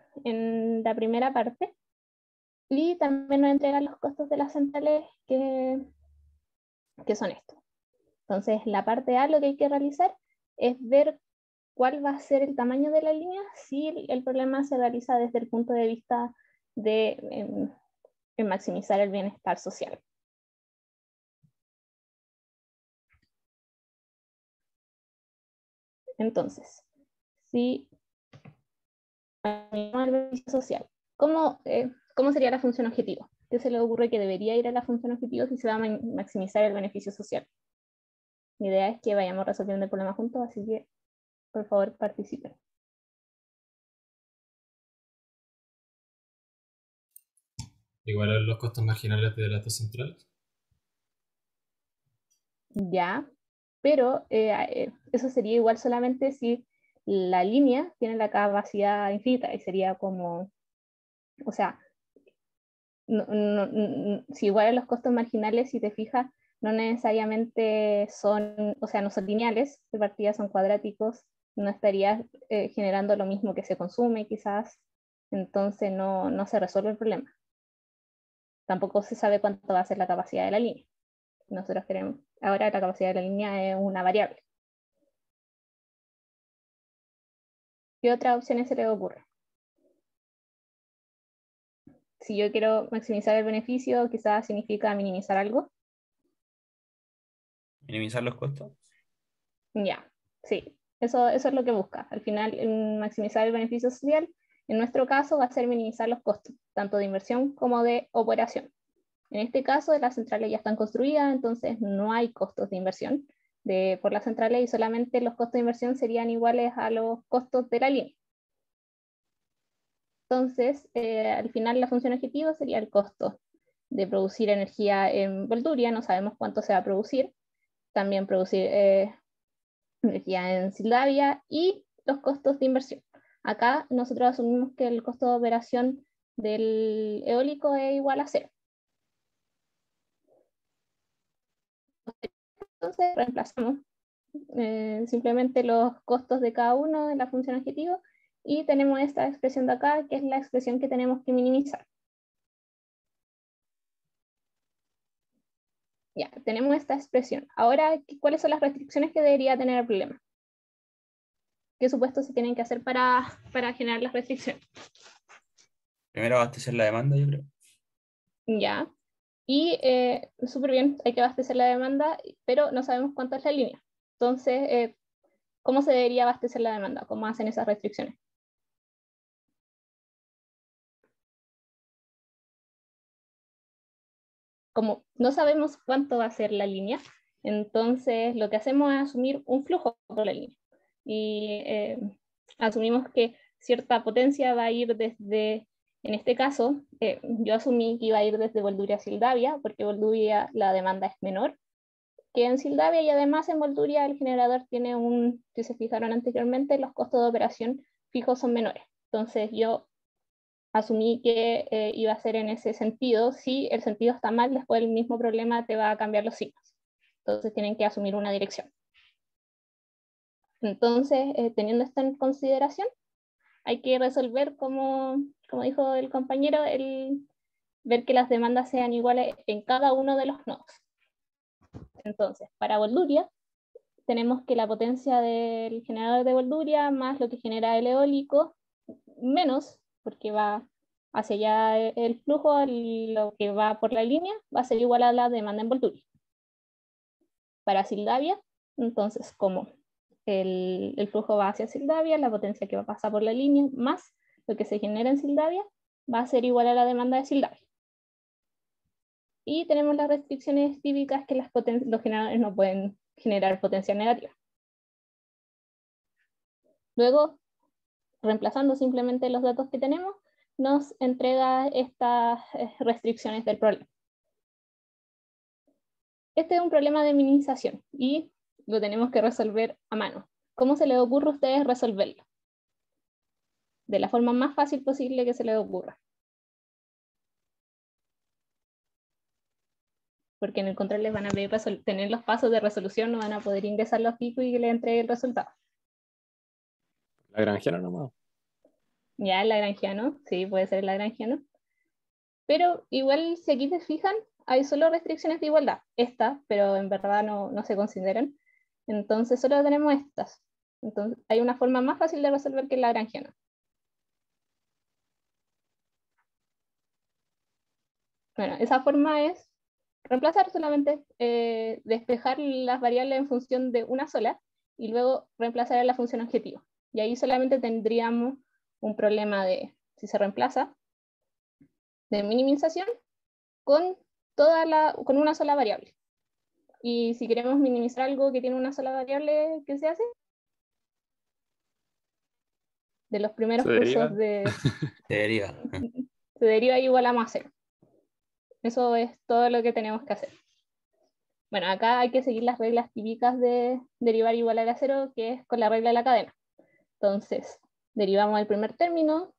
S1: la primera parte. Y también nos entregan los costos de las centrales que son estos. Entonces, la parte A lo que hay que realizar es ver cuál va a ser el tamaño de la línea si el problema se realiza desde el punto de vista de maximizar el bienestar social. Entonces, si el beneficio social, ¿cómo sería la función objetivo? ¿Qué se le ocurre que debería ir a la función objetivo si se va a maximizar el beneficio social? Mi idea es que vayamos resolviendo el problema juntos, así que por favor participen.
S6: Igual a los costos marginales de las dos centrales.
S1: Ya, pero eso sería igual solamente si la línea tiene la capacidad infinita y sería como, o sea, si igual a los costos marginales, si te fijas, no necesariamente son, o sea, no son lineales, de partida son cuadráticos, no estarías generando lo mismo que se consume quizás, entonces no se resuelve el problema. Tampoco se sabe cuánto va a ser la capacidad de la línea. Nosotros queremos, ahora la capacidad de la línea es una variable. ¿Qué otras opciones se les ocurre? Si yo quiero maximizar el beneficio, quizás significa minimizar algo.
S4: Minimizar los costos.
S1: Ya, sí, eso es lo que busca. Al final, maximizar el beneficio social, en nuestro caso, va a ser minimizar los costos, tanto de inversión como de operación. En este caso, las centrales ya están construidas, entonces no hay costos de inversión por las centrales y solamente los costos de inversión serían iguales a los costos de la línea. Entonces, al final la función objetivo sería el costo de producir energía en Bolduria, no sabemos cuánto se va a producir, también producir energía en Sildavia y los costos de inversión. Acá nosotros asumimos que el costo de operación del eólico es igual a 0. Entonces reemplazamos simplemente los costos de cada uno de la función objetivo y tenemos esta expresión de acá, que es la expresión que tenemos que minimizar. Ya, tenemos esta expresión. Ahora, ¿cuáles son las restricciones que debería tener el problema? ¿Qué supuestos se tienen que hacer para generar las restricciones?
S4: Primero abastecer la demanda, yo creo.
S1: Ya. Y súper bien, hay que abastecer la demanda, pero no sabemos cuánto es la línea. Entonces, ¿cómo se debería abastecer la demanda? ¿Cómo hacen esas restricciones? como no sabemos cuánto va a ser la línea, entonces lo que hacemos es asumir un flujo por la línea. Y asumimos que cierta potencia va a ir desde, en este caso, yo asumí que iba a ir desde Bolduria a Sildavia, porque Bolduria la demanda es menor que en Sildavia, y además en Bolduria el generador tiene si se fijaron anteriormente, los costos de operación fijos son menores. Entonces yo asumí que iba a ser en ese sentido. Si el sentido está mal, después el mismo problema te va a cambiar los signos. Entonces tienen que asumir una dirección. Entonces, teniendo esto en consideración, hay que resolver, como dijo el compañero, ver que las demandas sean iguales en cada uno de los nodos. Entonces, para Bolduria, tenemos que la potencia del generador de Bolduria más lo que genera el eólico, menos, porque va hacia allá el flujo, lo que va por la línea, va a ser igual a la demanda en Bolduria. Para Sildavia, entonces, como el flujo va hacia Sildavia, la potencia que va a pasar por la línea, más lo que se genera en Sildavia, va a ser igual a la demanda de Sildavia. Y tenemos las restricciones típicas que los generadores no pueden generar potencia negativa. Luego, reemplazando simplemente los datos que tenemos, nos entrega estas restricciones del problema. Este es un problema de minimización y lo tenemos que resolver a mano. ¿Cómo se les ocurre a ustedes resolverlo? De la forma más fácil posible que se les ocurra. Porque en el control les van a pedir tener los pasos de resolución, no van a poder ingresar los picos y que les entregue el resultado.
S7: Lagrangiano nomás.
S1: Ya, el lagrangiano, sí, puede ser el lagrangiano. Pero igual, si aquí te fijan, hay solo restricciones de igualdad. Estas, pero en verdad no se consideran. Entonces solo tenemos estas. Entonces hay una forma más fácil de resolver que el lagrangiano. Bueno, esa forma es reemplazar solamente, despejar las variables en función de una sola y luego reemplazar a la función objetivo. Y ahí solamente tendríamos un problema de, si se reemplaza, de minimización con una sola variable. Y si queremos minimizar algo que tiene una sola variable, ¿qué se hace? De los primeros cursos se deriva igual a más 0. Eso es todo lo que tenemos que hacer. Bueno, acá hay que seguir las reglas típicas de derivar igual a 0, que es con la regla de la cadena. Entonces, derivamos el primer término,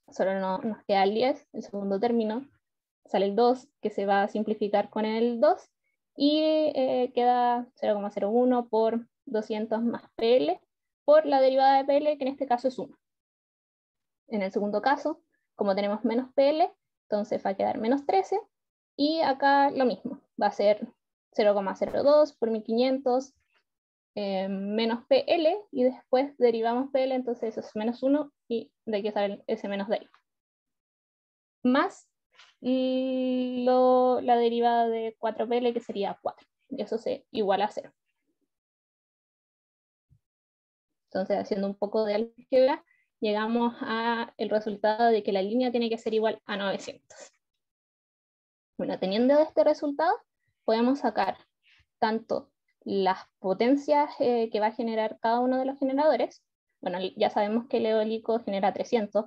S1: solo nos queda el 10, el segundo término, sale el 2, que se va a simplificar con el 2, y queda 0,01 por 200 más PL, por la derivada de PL, que en este caso es 1. En el segundo caso, como tenemos menos PL, entonces va a quedar menos 13, y acá lo mismo, va a ser 0,02 por 1500 menos PL, y después derivamos PL, entonces eso es menos 1, y de aquí sale ese menos de ahí. Más la derivada de 4PL, que sería 4, y eso se iguala a 0. Entonces, haciendo un poco de álgebra, llegamos al resultado de que la línea tiene que ser igual a 900. Bueno, teniendo este resultado, podemos sacar tanto las potencias que va a generar cada uno de los generadores. Bueno, ya sabemos que el eólico genera 300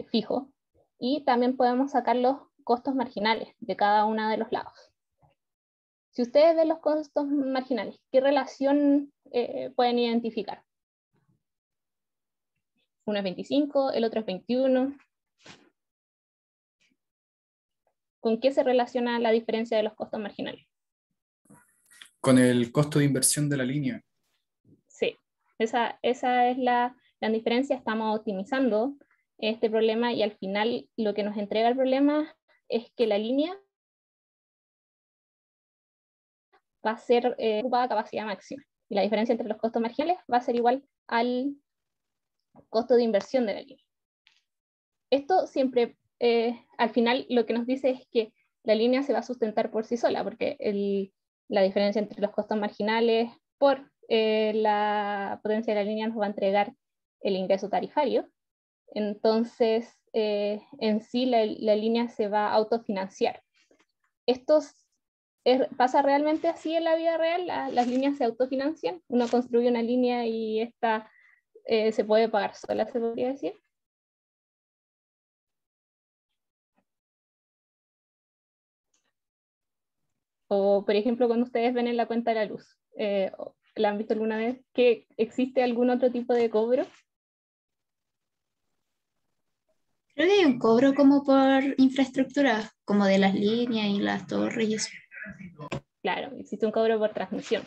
S1: fijo, y también podemos sacar los costos marginales de cada uno de los lados. Si ustedes ven los costos marginales, ¿qué relación pueden identificar? Uno es 25, el otro es 21. ¿Con qué se relaciona la diferencia de los costos marginales?
S8: Con el costo de inversión de la línea.
S1: Sí, esa es la diferencia. Estamos optimizando este problema y al final lo que nos entrega el problema es que la línea va a ser ocupada a capacidad máxima. Y la diferencia entre los costos marginales va a ser igual al costo de inversión de la línea. Esto siempre, al final, lo que nos dice es que la línea se va a sustentar por sí sola, porque la diferencia entre los costos marginales por la potencia de la línea nos va a entregar el ingreso tarifario. Entonces, en sí, la línea se va a autofinanciar. ¿Pasa realmente así en la vida real? ¿Las líneas se autofinancian? ¿Uno construye una línea y esta se puede pagar sola, se podría decir? O, por ejemplo, cuando ustedes ven en la cuenta de la luz, ¿la han visto alguna vez? ¿Que existe algún otro tipo de cobro?
S5: Creo que hay un cobro como por infraestructura, como de las líneas y las torres y eso.
S1: Claro, existe un cobro por transmisión,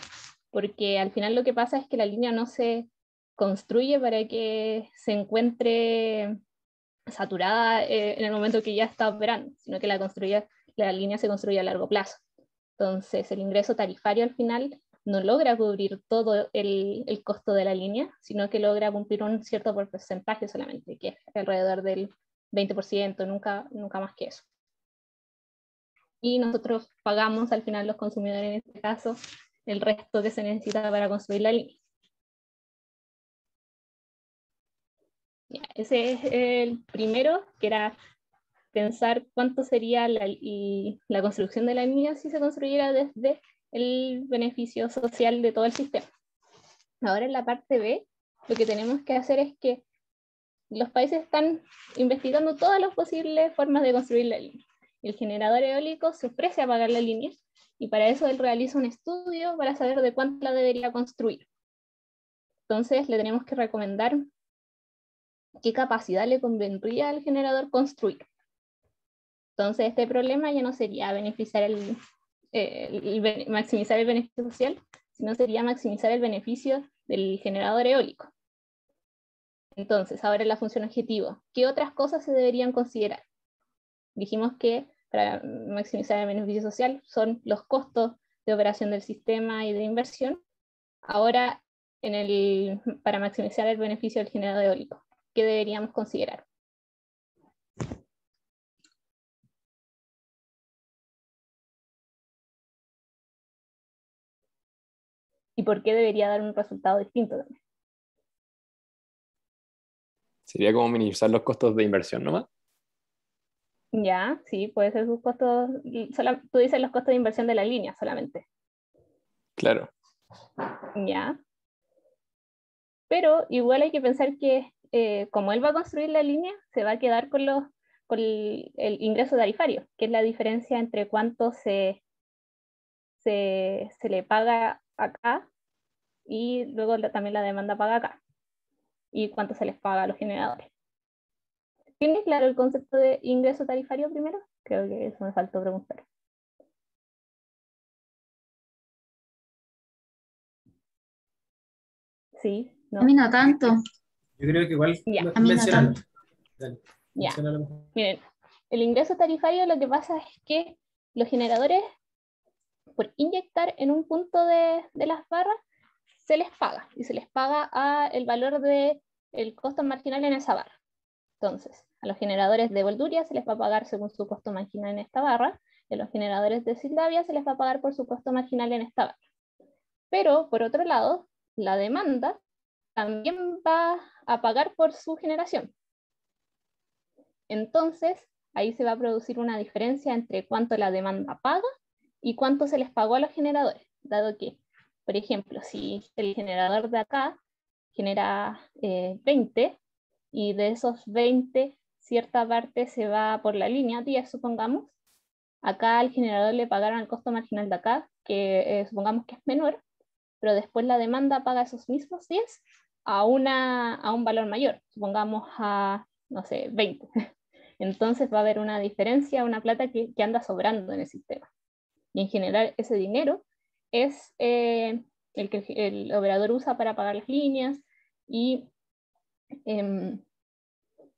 S1: porque al final lo que pasa es que la línea no se construye para que se encuentre saturada en el momento que ya está operando, sino que la línea se construye a largo plazo. Entonces, el ingreso tarifario al final no logra cubrir todo el costo de la línea, sino que logra cumplir un cierto porcentaje solamente, que es alrededor del 20%, nunca más que eso. Y nosotros pagamos al final los consumidores, en este caso, el resto que se necesita para construir la línea. Ya, ese es el primero, que era pensar cuánto sería la construcción de la línea si se construyera desde el beneficio social de todo el sistema. Ahora en la parte B, lo que tenemos que hacer es que los países están investigando todas las posibles formas de construir la línea. El generador eólico se ofrece a pagar la línea y para eso él realiza un estudio para saber de cuánto la debería construir. Entonces le tenemos que recomendar qué capacidad le convendría al generador construir. Entonces este problema ya no sería maximizar el beneficio social, sino sería maximizar el beneficio del generador eólico. Entonces, ahora la función objetivo. ¿Qué otras cosas se deberían considerar? Dijimos que para maximizar el beneficio social son los costos de operación del sistema y de inversión. Ahora, para maximizar el beneficio del generador eólico, ¿qué deberíamos considerar? ¿Y por qué debería dar un resultado distinto también?
S7: Sería como minimizar los costos de inversión nomás.
S1: Ya, sí, puede ser sus costos. Tú dices los costos de inversión de la línea solamente.
S7: Claro.
S1: Ya. Pero igual hay que pensar que como él va a construir la línea, se va a quedar con el ingreso tarifario, que es la diferencia entre cuánto se le paga acá y luego también la demanda paga acá, y cuánto se les paga a los generadores. ¿Tienes claro el concepto de ingreso tarifario primero? Creo que eso me faltó preguntar. Sí,
S5: A mí
S1: ¿no?
S5: no tanto.
S2: Yo creo que igual
S1: Ya.
S5: A mí no
S2: menciónalo.
S5: tanto.
S2: Dale,
S1: Ya.
S2: menciónalo mejor.
S1: Miren, el ingreso tarifario lo que pasa es que los generadores, por inyectar en un punto de las barras, se les paga, y se les paga el valor del costo marginal en esa barra. Entonces, a los generadores de Bolduria se les va a pagar según su costo marginal en esta barra, y a los generadores de Sildavia se les va a pagar por su costo marginal en esta barra. Pero, por otro lado, la demanda también va a pagar por su generación. Entonces, ahí se va a producir una diferencia entre cuánto la demanda paga y cuánto se les pagó a los generadores, dado que, por ejemplo, si el generador de acá genera 20 y de esos 20 cierta parte se va por la línea 10, supongamos, acá al generador le pagaron el costo marginal de acá, que supongamos que es menor, pero después la demanda paga esos mismos 10 a un valor mayor, supongamos a, no sé, 20. Entonces va a haber una diferencia, una plata que anda sobrando en el sistema. Y en general ese dinero es el que el operador usa para pagar las líneas y en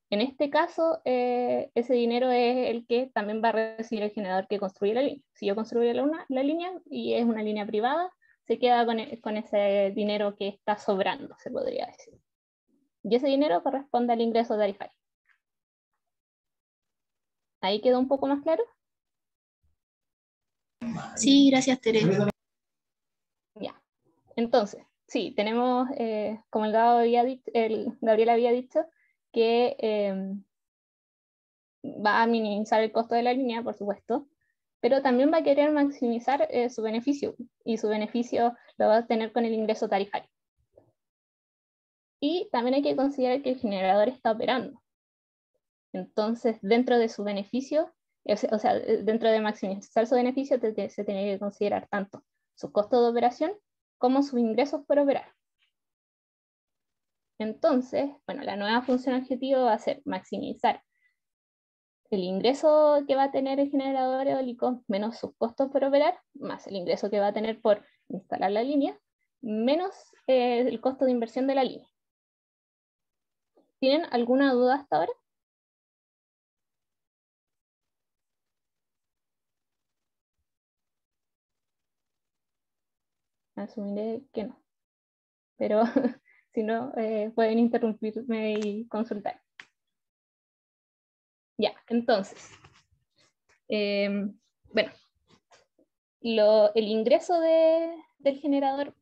S1: este caso ese dinero es el que también va a recibir el generador que construye la línea. Si yo construyo la línea y es una línea privada, se queda con ese dinero que está sobrando, se podría decir. Y ese dinero corresponde al ingreso tarifario. ¿Ahí quedó un poco más claro?
S5: Sí, gracias, Tere.
S1: Ya. Entonces, sí, tenemos, como Gabriel había dicho, que va a minimizar el costo de la línea, por supuesto, pero también va a querer maximizar su beneficio, y su beneficio lo va a tener con el ingreso tarifario. Y también hay que considerar que el generador está operando. Entonces, dentro de su beneficio, o sea, dentro de maximizar su beneficio, se tiene que considerar tanto su costo de operación como sus ingresos por operar. Entonces, bueno, la nueva función objetivo va a ser maximizar el ingreso que va a tener el generador eólico menos sus costos por operar, más el ingreso que va a tener por instalar la línea, menos el costo de inversión de la línea. ¿Tienen alguna duda hasta ahora? Asumiré que no, pero si no, pueden interrumpirme y consultar. Ya, entonces, bueno, el ingreso del generador,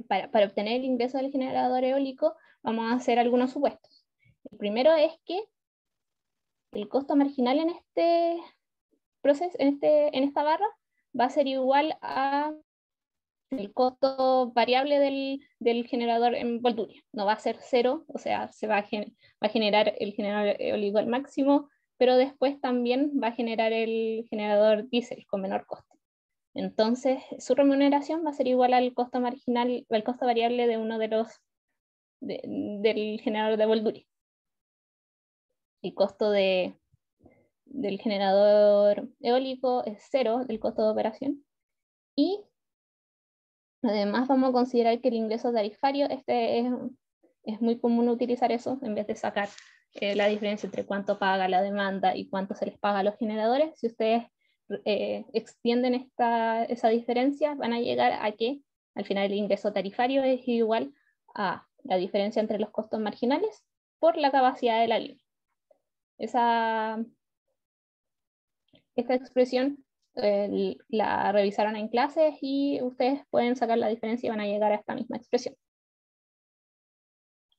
S1: para obtener el ingreso del generador eólico, vamos a hacer algunos supuestos. El primero es que el costo marginal en este proceso, en esta barra, va a ser igual a el costo variable del generador en voltaje. No va a ser cero, o sea, va a generar el generador eólico al máximo, pero después también va a generar el generador diésel con menor coste. Entonces, su remuneración va a ser igual al costo marginal, al costo variable de uno de los del generador de voltaje. El costo del generador eólico es cero, el costo de operación. Y además vamos a considerar que el ingreso tarifario, es muy común utilizar eso en vez de sacar la diferencia entre cuánto paga la demanda y cuánto se les paga a los generadores. Si ustedes extienden esa diferencia, van a llegar a que al final el ingreso tarifario es igual a la diferencia entre los costos marginales por la capacidad de la línea. Esta expresión la revisaron en clases y ustedes pueden sacar la diferencia y van a llegar a esta misma expresión.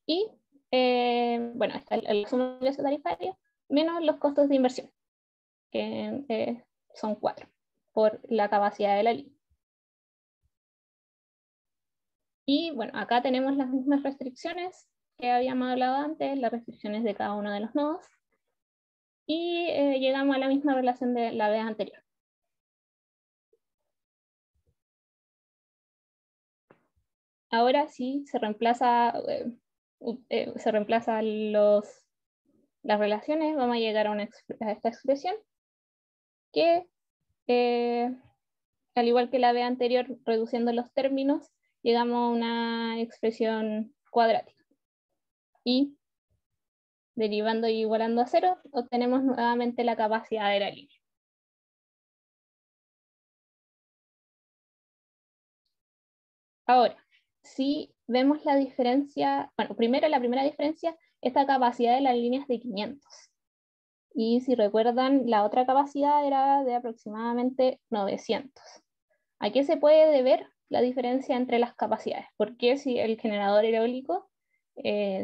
S1: Y bueno, está el sumo de ingreso tarifario menos los costos de inversión, que son 4 por la capacidad de la línea. Y bueno, acá tenemos las mismas restricciones que habíamos hablado antes, las restricciones de cada uno de los nodos, y llegamos a la misma relación de la vez anterior. Ahora sí se reemplazan las relaciones, vamos a llegar a esta expresión que, al igual que la vez anterior, reduciendo los términos, llegamos a una expresión cuadrática. Y derivando y igualando a 0, obtenemos nuevamente la capacidad de la línea. Ahora, si vemos la diferencia, bueno, primero la primera diferencia, esta capacidad de la línea es de 500. Y si recuerdan, la otra capacidad era de aproximadamente 900. ¿A qué se puede deber la diferencia entre las capacidades? Porque si el generador eólico,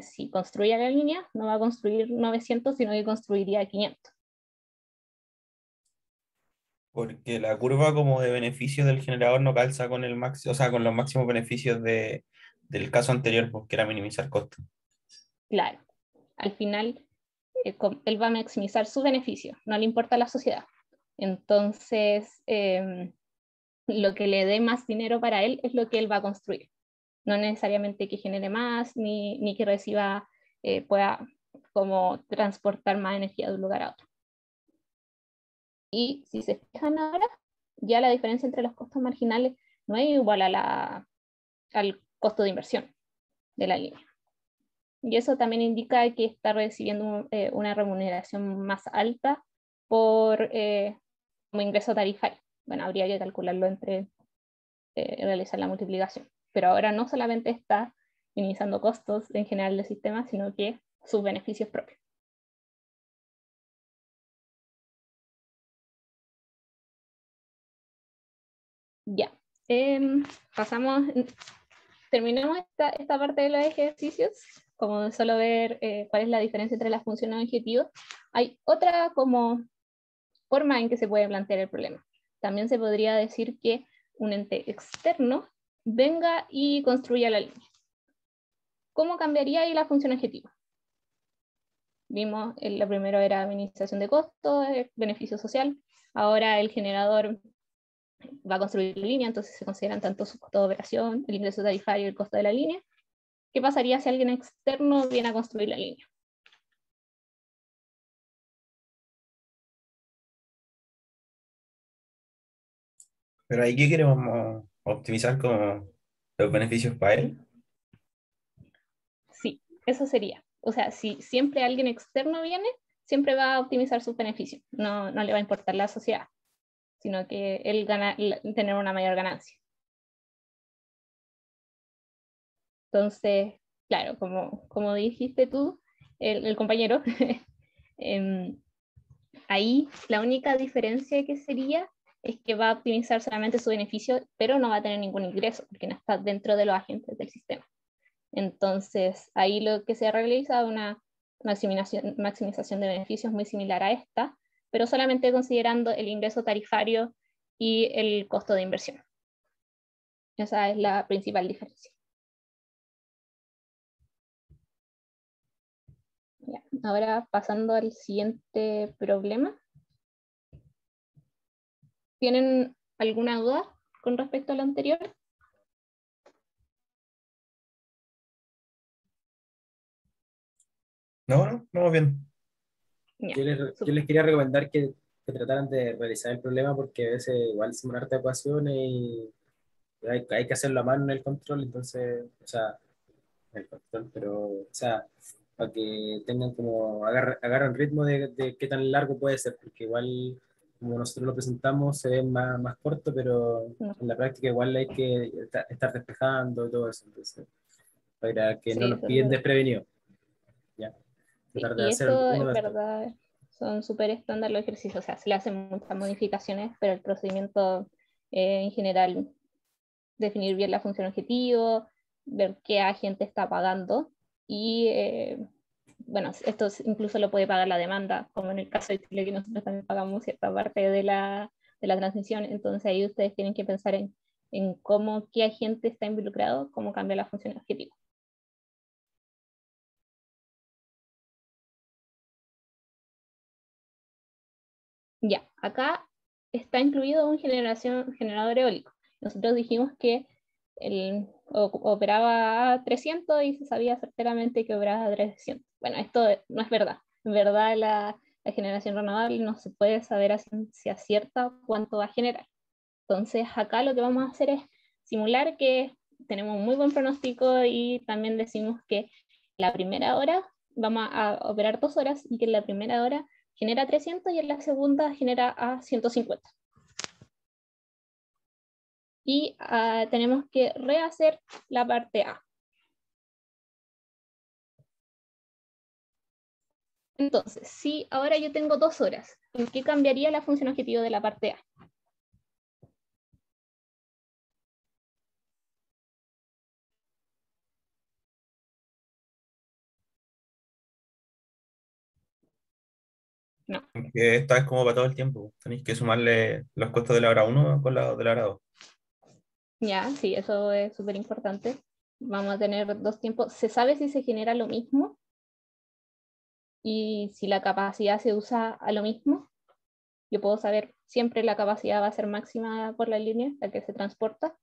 S1: si construye la línea, no va a construir 900, sino que construiría 500.
S4: Porque la curva como de beneficios del generador no calza con el máximo, o sea, con los máximos beneficios del caso anterior, porque era minimizar costos.
S1: Claro, al final él va a maximizar su beneficio, no le importa la sociedad. Entonces, lo que le dé más dinero para él es lo que él va a construir. No necesariamente que genere más, ni que reciba, pueda como transportar más energía de un lugar a otro. Y si se fijan ahora, ya la diferencia entre los costos marginales no es igual al costo de inversión de la línea. Y eso también indica que está recibiendo una remuneración más alta por como ingreso tarifario. Bueno, habría que calcularlo entre realizar la multiplicación. Pero ahora no solamente está minimizando costos en general del sistema, sino que sus beneficios propios. Ya, terminamos esta parte de los ejercicios, como de solo ver cuál es la diferencia entre las funciones y objetivos. Hay otra como forma en que se puede plantear el problema, también se podría decir que un ente externo venga y construya la línea. ¿Cómo cambiaría ahí la función objetivo? Vimos, la primero era minimización de costos, beneficio social. Ahora el generador va a construir la línea, entonces se consideran tanto su costo de operación, el ingreso tarifario y el costo de la línea. ¿Qué pasaría si alguien externo viene a construir la línea?
S4: Pero ahí, ¿qué queremos optimizar como los beneficios para él?
S1: Sí, eso sería. O sea, si siempre alguien externo viene, siempre va a optimizar sus beneficios. No, no le va a importar la sociedad, sino que él gana, tener una mayor ganancia. Entonces, claro, como dijiste tú, el compañero, ahí la única diferencia que sería es que va a optimizar solamente su beneficio, pero no va a tener ningún ingreso, porque no está dentro de los agentes del sistema. Entonces, ahí lo que se realiza es una maximización de beneficios muy similar a esta, pero solamente considerando el ingreso tarifario y el costo de inversión. Esa es la principal diferencia. Ya, ahora pasando al siguiente problema. ¿Tienen alguna duda con respecto a lo anterior?
S4: No, no, bien.
S1: Ya,
S2: Yo les quería recomendar que trataran de realizar el problema porque a veces igual son hartas ecuaciones y hay que hacerlo a mano en el control, entonces, o sea, en el control, pero, o sea, para que tengan como, agarran ritmo de qué tan largo puede ser, porque igual, como nosotros lo presentamos, se ve más corto, pero
S1: no.
S2: en la práctica igual hay que estar despejando y todo eso, entonces, para que no
S1: Sí,
S2: nos
S1: eso es
S2: pillen
S1: verdad.
S2: desprevenidos, ¿ya?
S1: Sí,
S2: Tratar de
S1: y
S2: hacer
S1: eso
S2: uno
S1: es
S2: de estos.
S1: verdad, son súper estándar los ejercicios, o sea, se le hacen muchas modificaciones, pero el procedimiento en general, definir bien la función objetivo, ver qué agente está pagando y, bueno, esto incluso lo puede pagar la demanda, como en el caso de Chile, que nosotros también pagamos cierta parte de la transmisión, entonces ahí ustedes tienen que pensar en cómo, qué agente está involucrado, cómo cambia la función objetivo. Ya, acá está incluido un generador eólico. Nosotros dijimos que operaba a 300 y se sabía certeramente que operaba a 300. Bueno, esto no es verdad. En verdad, la generación renovable no se puede saber a ciencia cierta cuánto va a generar. Entonces, acá lo que vamos a hacer es simular que tenemos un muy buen pronóstico y también decimos que la primera hora vamos a operar 2 horas y que en la primera hora genera 300 y en la segunda genera a 150. Y tenemos que rehacer la parte A. Entonces, si ahora yo tengo 2 horas, ¿en qué cambiaría la función objetivo de la parte A? No.
S4: Que esta es como para todo el tiempo. Tenéis que sumarle los costos de la hora 1 con los de la hora 2.
S1: Ya, sí, eso es súper importante. Vamos a tener 2 tiempos. ¿Se sabe si se genera lo mismo? Y si la capacidad se usa a lo mismo. Yo puedo saber siempre la capacidad va a ser máxima por la línea, la que se transporta.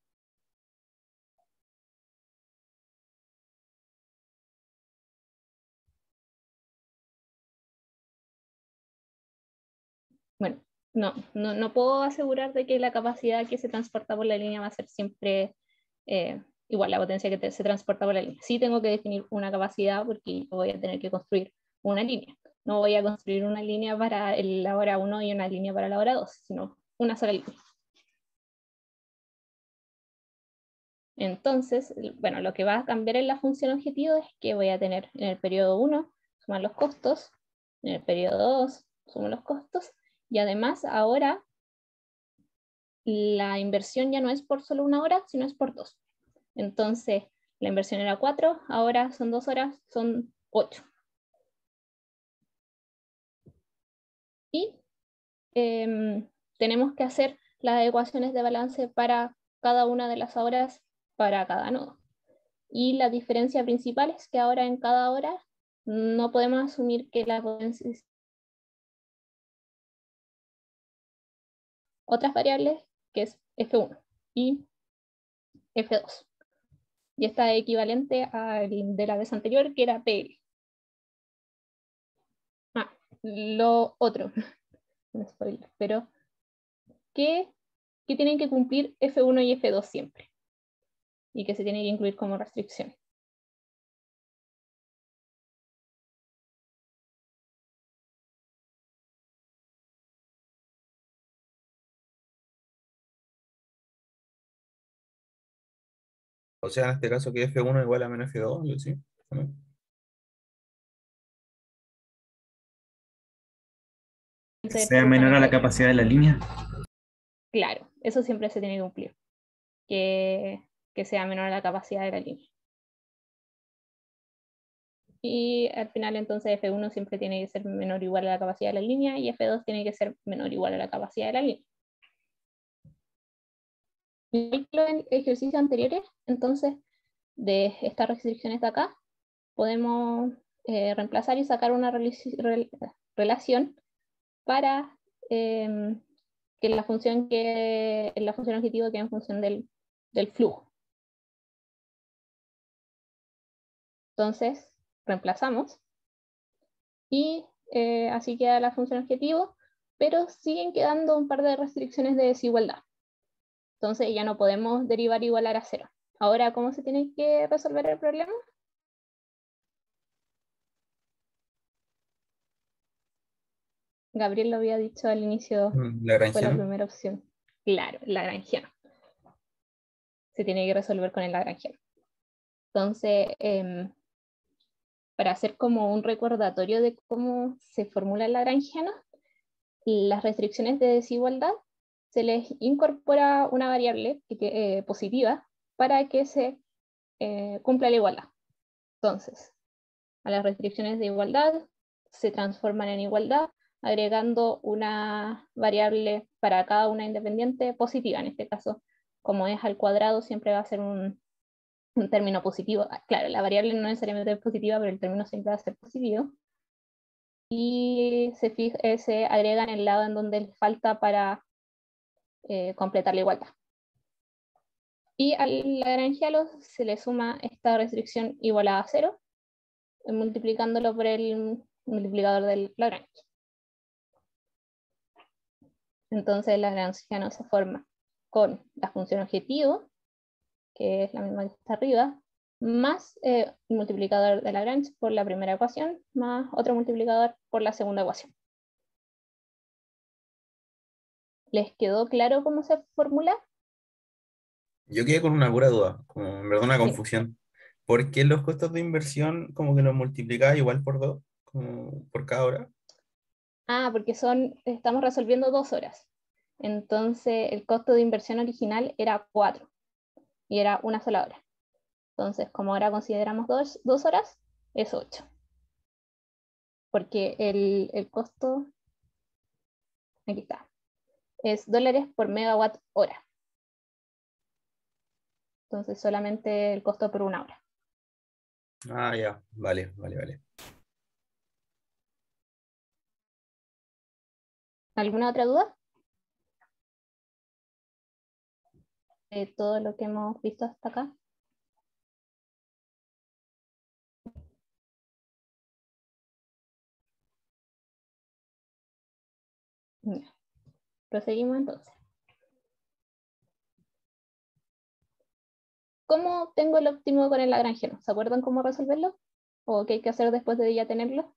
S1: Bueno, no puedo asegurar de que la capacidad que se transporta por la línea va a ser siempre igual la potencia que se transporta por la línea. Sí tengo que definir una capacidad porque voy a tener que construir una línea. No voy a construir una línea para la hora 1 y una línea para la hora 2, sino una sola línea. Entonces, bueno, lo que va a cambiar en la función objetivo es que voy a tener en el periodo 1 sumar los costos, en el periodo 2 sumo los costos, y además ahora la inversión ya no es por solo una hora, sino es por 2. Entonces, la inversión era 4, ahora son 2 horas, son 8. Y tenemos que hacer las ecuaciones de balance para cada una de las horas para cada nodo. Y la diferencia principal es que ahora en cada hora no podemos asumir que la potencia es otras variables, que es F1 y F2. Y esta es equivalente al de la vez anterior, que era PL. Lo otro, un spoiler, pero que tienen que cumplir F1 y F2 siempre, y que se tiene que incluir como restricción.
S4: O sea, en este caso que F1 igual a menos F2, yo sí. ¿No?
S8: Que sea menor a la capacidad de la línea.
S1: Claro, eso siempre se tiene que cumplir, que sea menor a la capacidad de la línea. Y al final entonces F1 siempre tiene que ser menor o igual a la capacidad de la línea y F2 tiene que ser menor o igual a la capacidad de la línea. En ejercicios anteriores, entonces, de estas restricciones de acá, podemos reemplazar y sacar una relación para que la función objetivo quede en función del flujo. Entonces, reemplazamos y así queda la función objetivo, pero siguen quedando un par de restricciones de desigualdad. Entonces ya no podemos derivar igualar a 0. Ahora, ¿cómo se tiene que resolver el problema? Gabriel lo había dicho al inicio, fue la
S4: Lagrangiano.
S1: primera opción. Claro, el lagrangiano. Se tiene que resolver con el lagrangiano. Entonces, para hacer como un recordatorio de cómo se formula el lagrangiano, las restricciones de desigualdad se les incorpora una variable positiva para que se cumpla la igualdad. Entonces, a las restricciones de igualdad se transforman en igualdad agregando una variable para cada una independiente positiva. En este caso, como es al cuadrado, siempre va a ser un término positivo. Claro, la variable no necesariamente es positiva, pero el término siempre va a ser positivo. Y se agrega en el lado en donde falta para completar la igualdad. Y al lagrangiano se le suma esta restricción igualada a 0, multiplicándolo por el multiplicador del Lagrange. Entonces el lagrangiano se forma con la función objetivo, que es la misma que está arriba, más el multiplicador de Lagrange por la primera ecuación, más otro multiplicador por la segunda ecuación. ¿Les quedó claro cómo se formula?
S4: Yo quedé con una pura duda, como en verdad una confusión. ¿Por qué los costos de inversión como que los multiplicaba igual por 2, como por cada hora?
S1: Porque estamos resolviendo 2 horas. Entonces el costo de inversión original era 4 y era una sola hora. Entonces, como ahora consideramos 2 horas, es 8. Porque el costo, aquí está, es dólares por megawatt hora. Entonces, solamente el costo por una hora.
S4: Ah, ya, vale, vale, vale.
S1: ¿Alguna otra duda? De todo lo que hemos visto hasta acá. Ya. Proseguimos entonces. ¿Cómo tengo el óptimo con el lagrangiano? ¿Se acuerdan cómo resolverlo? ¿O qué hay que hacer después de ya tenerlo?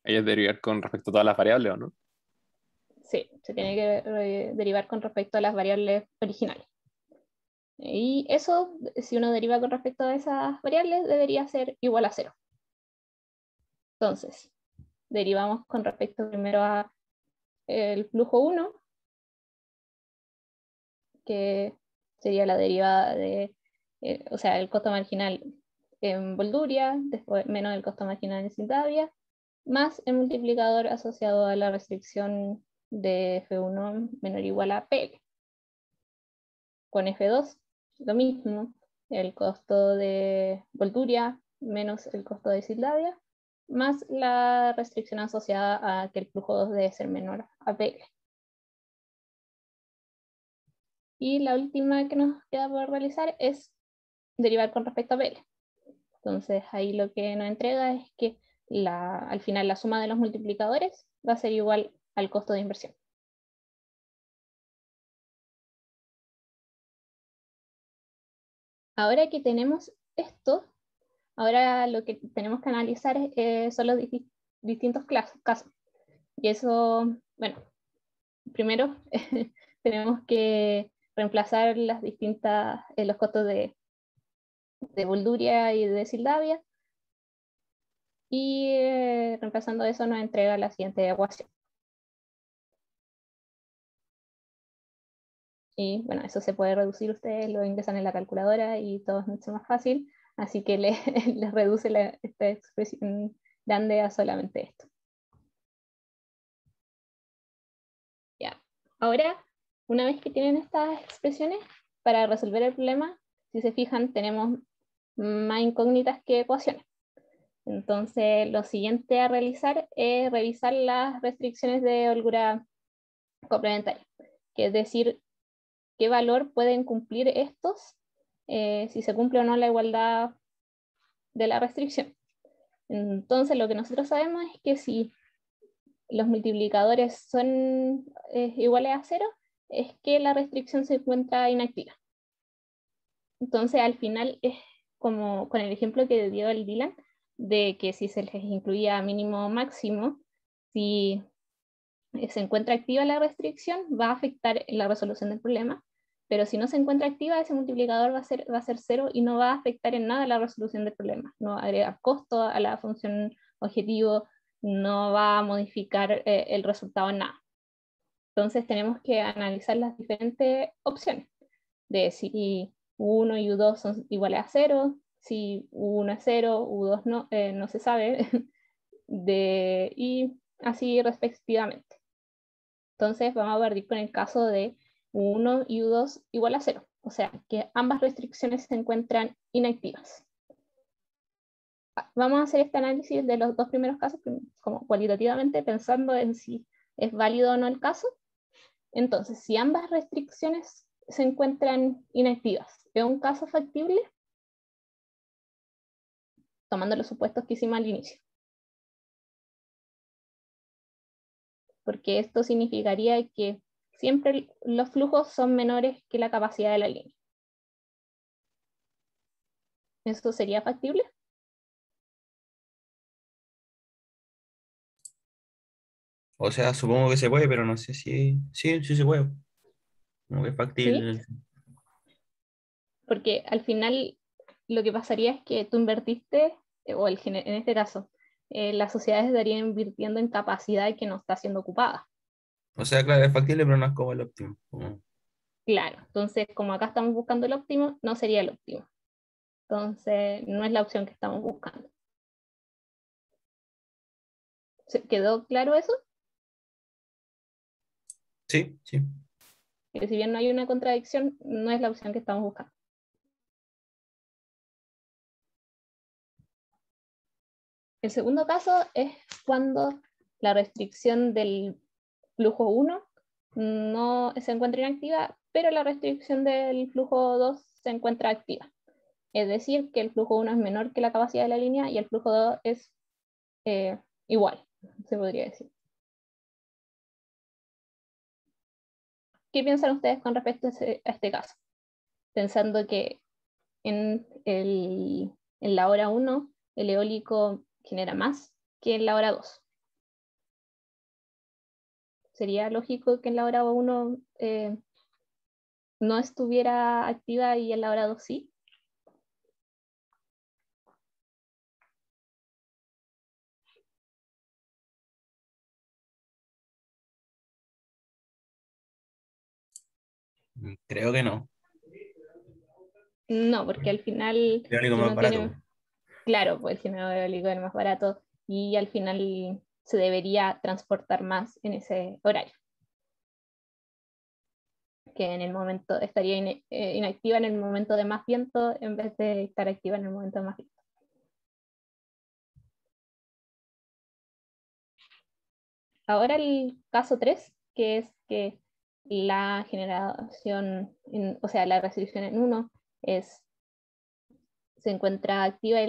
S7: Ahí es derivar con respecto a todas las variables, ¿o no?
S1: Sí, se tiene que derivar con respecto a las variables originales. Y eso, si uno deriva con respecto a esas variables, debería ser igual a 0. Entonces, derivamos con respecto primero a el flujo 1, que sería la derivada de, o sea, el costo marginal en Bolduria, después menos el costo marginal en Sintavia, más el multiplicador asociado a la restricción de F1 menor o igual a PL. Con F2, lo mismo, el costo de Volturia menos el costo de Sildavia, más la restricción asociada a que el flujo 2 debe ser menor a PL. Y la última que nos queda por realizar es derivar con respecto a PL. Entonces ahí lo que nos entrega es que al final la suma de los multiplicadores va a ser igual al costo de inversión. Ahora que tenemos esto, ahora lo que tenemos que analizar son los distintos casos. Y eso, bueno, primero tenemos que reemplazar los costos de Bolduria y de Sildavia. Y reemplazando eso nos entrega la siguiente ecuación. Y bueno, eso se puede reducir, ustedes lo ingresan en la calculadora y todo es mucho más fácil. Así que les reduce esta expresión grande a solamente esto. Ya. Ahora, una vez que tienen estas expresiones, para resolver el problema, si se fijan, tenemos más incógnitas que ecuaciones. Entonces, lo siguiente a realizar es revisar las restricciones de holgura complementaria, que es decir, qué valor pueden cumplir estos, si se cumple o no la igualdad de la restricción. Entonces, lo que nosotros sabemos es que si los multiplicadores son iguales a 0, es que la restricción se encuentra inactiva. Entonces, al final es como con el ejemplo que dio el Dylan, de que si se les incluía mínimo o máximo, si se encuentra activa la restricción, va a afectar la resolución del problema, pero si no se encuentra activa, ese multiplicador va a ser 0 y no va a afectar en nada la resolución del problema. No va a agregar costo a la función objetivo, no va a modificar el resultado en nada. Entonces tenemos que analizar las diferentes opciones de si U1 y U2 son iguales a 0, si U1 es 0, U2 no se sabe, y así respectivamente. Entonces vamos a partir con el caso de U1 y U2 igual a 0, o sea que ambas restricciones se encuentran inactivas. Vamos a hacer este análisis de los dos primeros casos como cualitativamente, pensando en si es válido o no el caso. Entonces, si ambas restricciones se encuentran inactivas, ¿es un caso factible? Tomando los supuestos que hicimos al inicio. Porque esto significaría que siempre los flujos son menores que la capacidad de la línea. ¿Eso sería factible?
S4: O sea, supongo que se puede, pero no sé si... Sí, sí se puede. Como que es
S1: ¿Sí?
S4: factible.
S1: Porque al final lo que pasaría es que tú invertiste, en este caso, las sociedades estarían invirtiendo en capacidad que no está siendo ocupada.
S4: O sea, claro, es factible, pero no es como el óptimo.
S1: Claro, entonces como acá estamos buscando el óptimo, no sería el óptimo. Entonces no es la opción que estamos buscando. ¿Quedó claro eso?
S4: Sí, sí.
S1: Que si bien no hay una contradicción, no es la opción que estamos buscando. El segundo caso es cuando la restricción del flujo 1 no se encuentra inactiva, pero la restricción del flujo 2 se encuentra activa. Es decir, que el flujo 1 es menor que la capacidad de la línea y el flujo 2 es igual, se podría decir. ¿Qué piensan ustedes con respecto a este caso? Pensando que en la hora 1 el eólico genera más que en la hora 2. ¿Sería lógico que en la hora 1 no estuviera activa y en la hora 2 sí?
S4: Creo que no.
S1: No, porque al final,
S4: El eólico
S1: si
S4: más
S1: uno
S4: barato.
S1: tiene, claro, pues el generador eólico es el más barato y al final se debería transportar más en ese horario, que en el momento estaría inactiva en el momento de más viento en vez de estar activa en el momento de más viento. Ahora el caso 3, que es que la generación, o sea, la restricción en 1 se encuentra activa y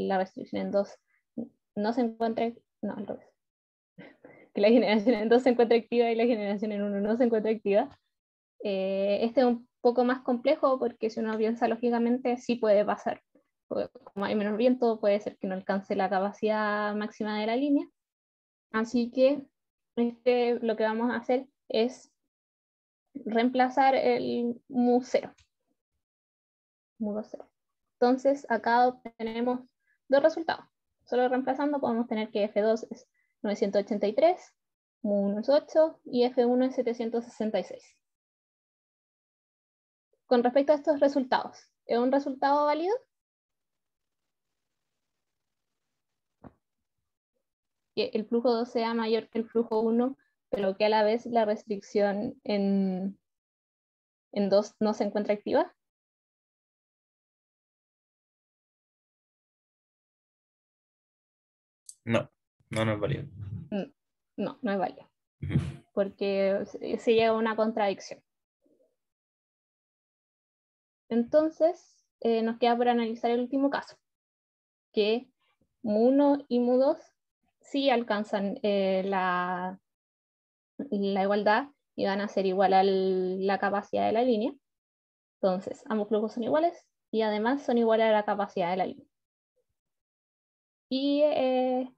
S1: la restricción en 2 no se encuentra, no, al revés. Que la generación en 2 se encuentra activa y la generación en 1 no se encuentra activa. Este es un poco más complejo porque si uno piensa lógicamente sí puede pasar. Como hay menos viento, puede ser que no alcance la capacidad máxima de la línea. Así que lo que vamos a hacer es reemplazar el mu0. Mu2,0. Entonces acá obtenemos dos resultados. Solo reemplazando podemos tener que F2 es 983, mu1 es 8 y F1 es 766. Con respecto a estos resultados, ¿es un resultado válido? Que el flujo 2 sea mayor que el flujo 1, pero que a la vez la restricción en 2 no se encuentra activa.
S4: No, no es válido.
S1: No, no es válido,
S4: Ujú.
S1: porque se llega a una contradicción. Entonces, nos queda por analizar el último caso, que mu1 y mu2 sí alcanzan la igualdad y van a ser igual a la capacidad de la línea. Entonces, ambos flujos son iguales y además son iguales a la capacidad de la línea. Y en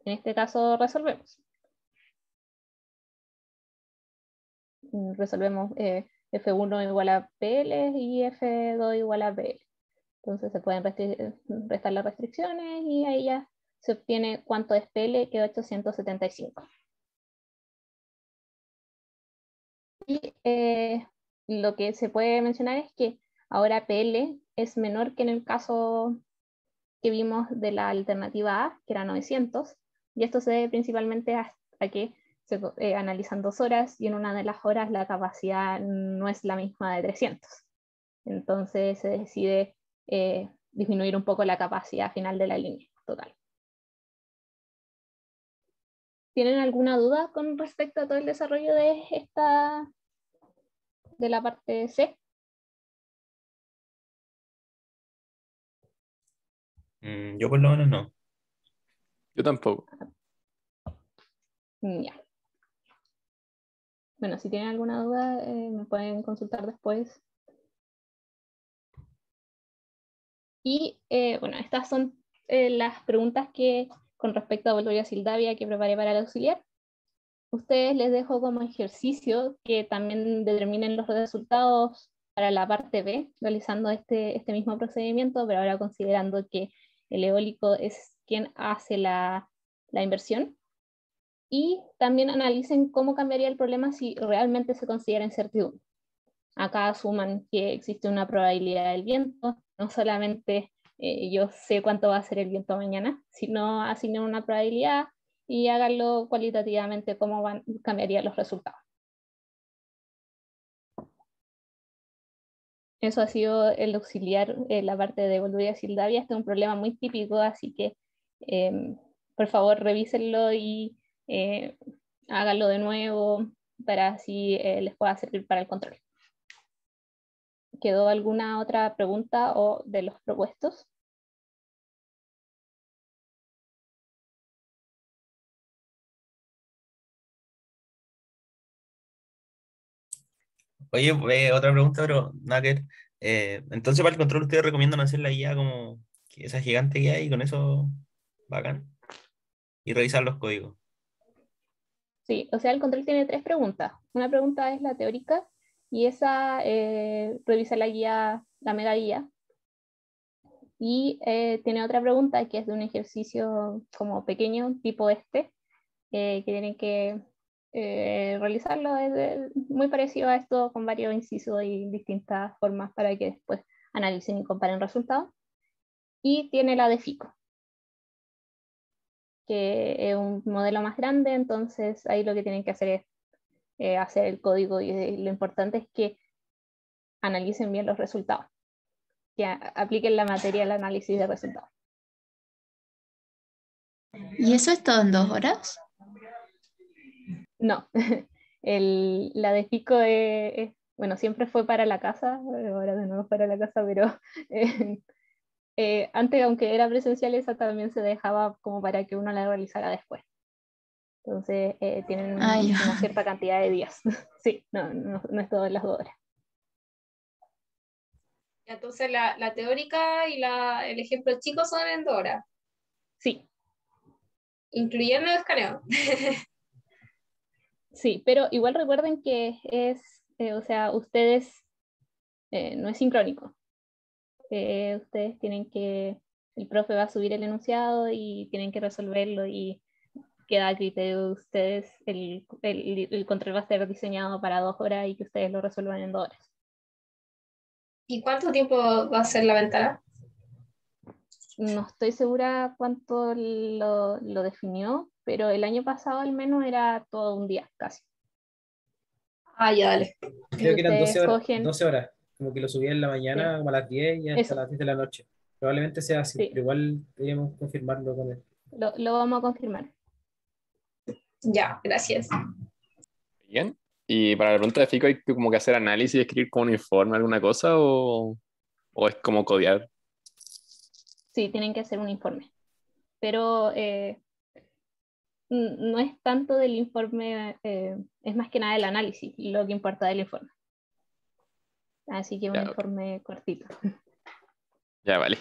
S1: este caso resolvemos. Resolvemos F1 igual a PL y F2 igual a PL. Entonces se pueden restar las restricciones y ahí ya se obtiene cuánto es PL, que es 875. Y lo que se puede mencionar es que ahora PL es menor que en el caso que vimos de la alternativa A, que era 900, y esto se debe principalmente a que se analizan 2 horas y en una de las horas la capacidad no es la misma de 300. Entonces se decide disminuir un poco la capacidad final de la línea total. ¿Tienen alguna duda con respecto a todo el desarrollo de la parte C?
S4: Yo por lo menos no.
S7: Yo tampoco.
S1: Ya. Bueno, si tienen alguna duda, me pueden consultar después. Y bueno, estas son las preguntas que con respecto a Bolivia Sildavia que preparé para el auxiliar. Ustedes les dejo como ejercicio que también determinen los resultados para la parte B, realizando este mismo procedimiento, pero ahora considerando que el eólico es quien hace la inversión. Y también analicen cómo cambiaría el problema si realmente se considera incertidumbre. Acá asuman que existe una probabilidad del viento, no solamente yo sé cuánto va a ser el viento mañana, sino asignen una probabilidad y háganlo cualitativamente cómo cambiarían los resultados. Eso ha sido el auxiliar, la parte de Bolivia Sildavia. Este es un problema muy típico, así que por favor revísenlo y háganlo de nuevo para así les pueda servir para el control. ¿Quedó alguna otra pregunta o de los propuestos?
S4: Oye, otra pregunta, pero nada que ver. Entonces, para el control, ¿ustedes recomiendan hacer la guía como esa gigante que hay y con eso bacán? Y revisar los códigos.
S1: Sí, o sea, el control tiene 3 preguntas. Una pregunta es la teórica y esa revisa la guía, la mega guía. Y tiene otra pregunta que es de un ejercicio como pequeño, tipo que tienen que realizarlo. Es muy parecido a esto con varios incisos y distintas formas para que después analicen y comparen resultados. Y tiene la de FICO. que es un modelo más grande, entonces ahí lo que tienen que hacer es hacer el código y lo importante es que analicen bien los resultados, que apliquen la materia al análisis de resultados.
S5: ¿Y eso es todo en 2 horas?
S1: No, la de FICO bueno, siempre fue para la casa, ahora de nuevo para la casa, pero antes, aunque era presencial, esa también se dejaba como para que uno la realizara después. Entonces, tienen
S5: Ya.
S1: una cierta cantidad de días. Sí, no es todo en las 2 horas.
S9: Entonces la teórica y el ejemplo chico son en 2 horas,
S1: Sí,
S9: incluyendo el escaneo.
S1: sí, pero igual recuerden que o sea, ustedes, no es sincrónico. Ustedes el profe va a subir el enunciado y tienen que resolverlo y queda a criterio de ustedes, el control va a estar diseñado para 2 horas y que ustedes lo resuelvan en 2 horas.
S9: ¿Y cuánto tiempo va a ser la ventana?
S1: No estoy segura cuánto lo definió, pero el año pasado al menos era todo un día casi.
S9: Ya, dale.
S2: Creo que eran
S1: Ustedes
S2: 12 horas,
S1: cogen-
S2: 12 horas, como que lo subía en la mañana,
S1: Sí.
S2: como a las 10 y hasta
S1: Eso.
S2: las 10 de la noche. Probablemente sea así,
S1: Sí.
S2: pero igual deberíamos confirmarlo con él.
S1: Lo vamos a confirmar.
S9: Ya, gracias.
S7: Bien. Y para la pregunta de FICO, ¿hay que como que hacer análisis y escribir como un informe, alguna cosa? ¿O es como codear?
S1: Sí, tienen que hacer un informe. Pero no es tanto del informe, es más que nada el análisis, lo que importa del informe. Así que un
S7: Ya, ok.
S1: informe cortito.
S7: Ya, vale.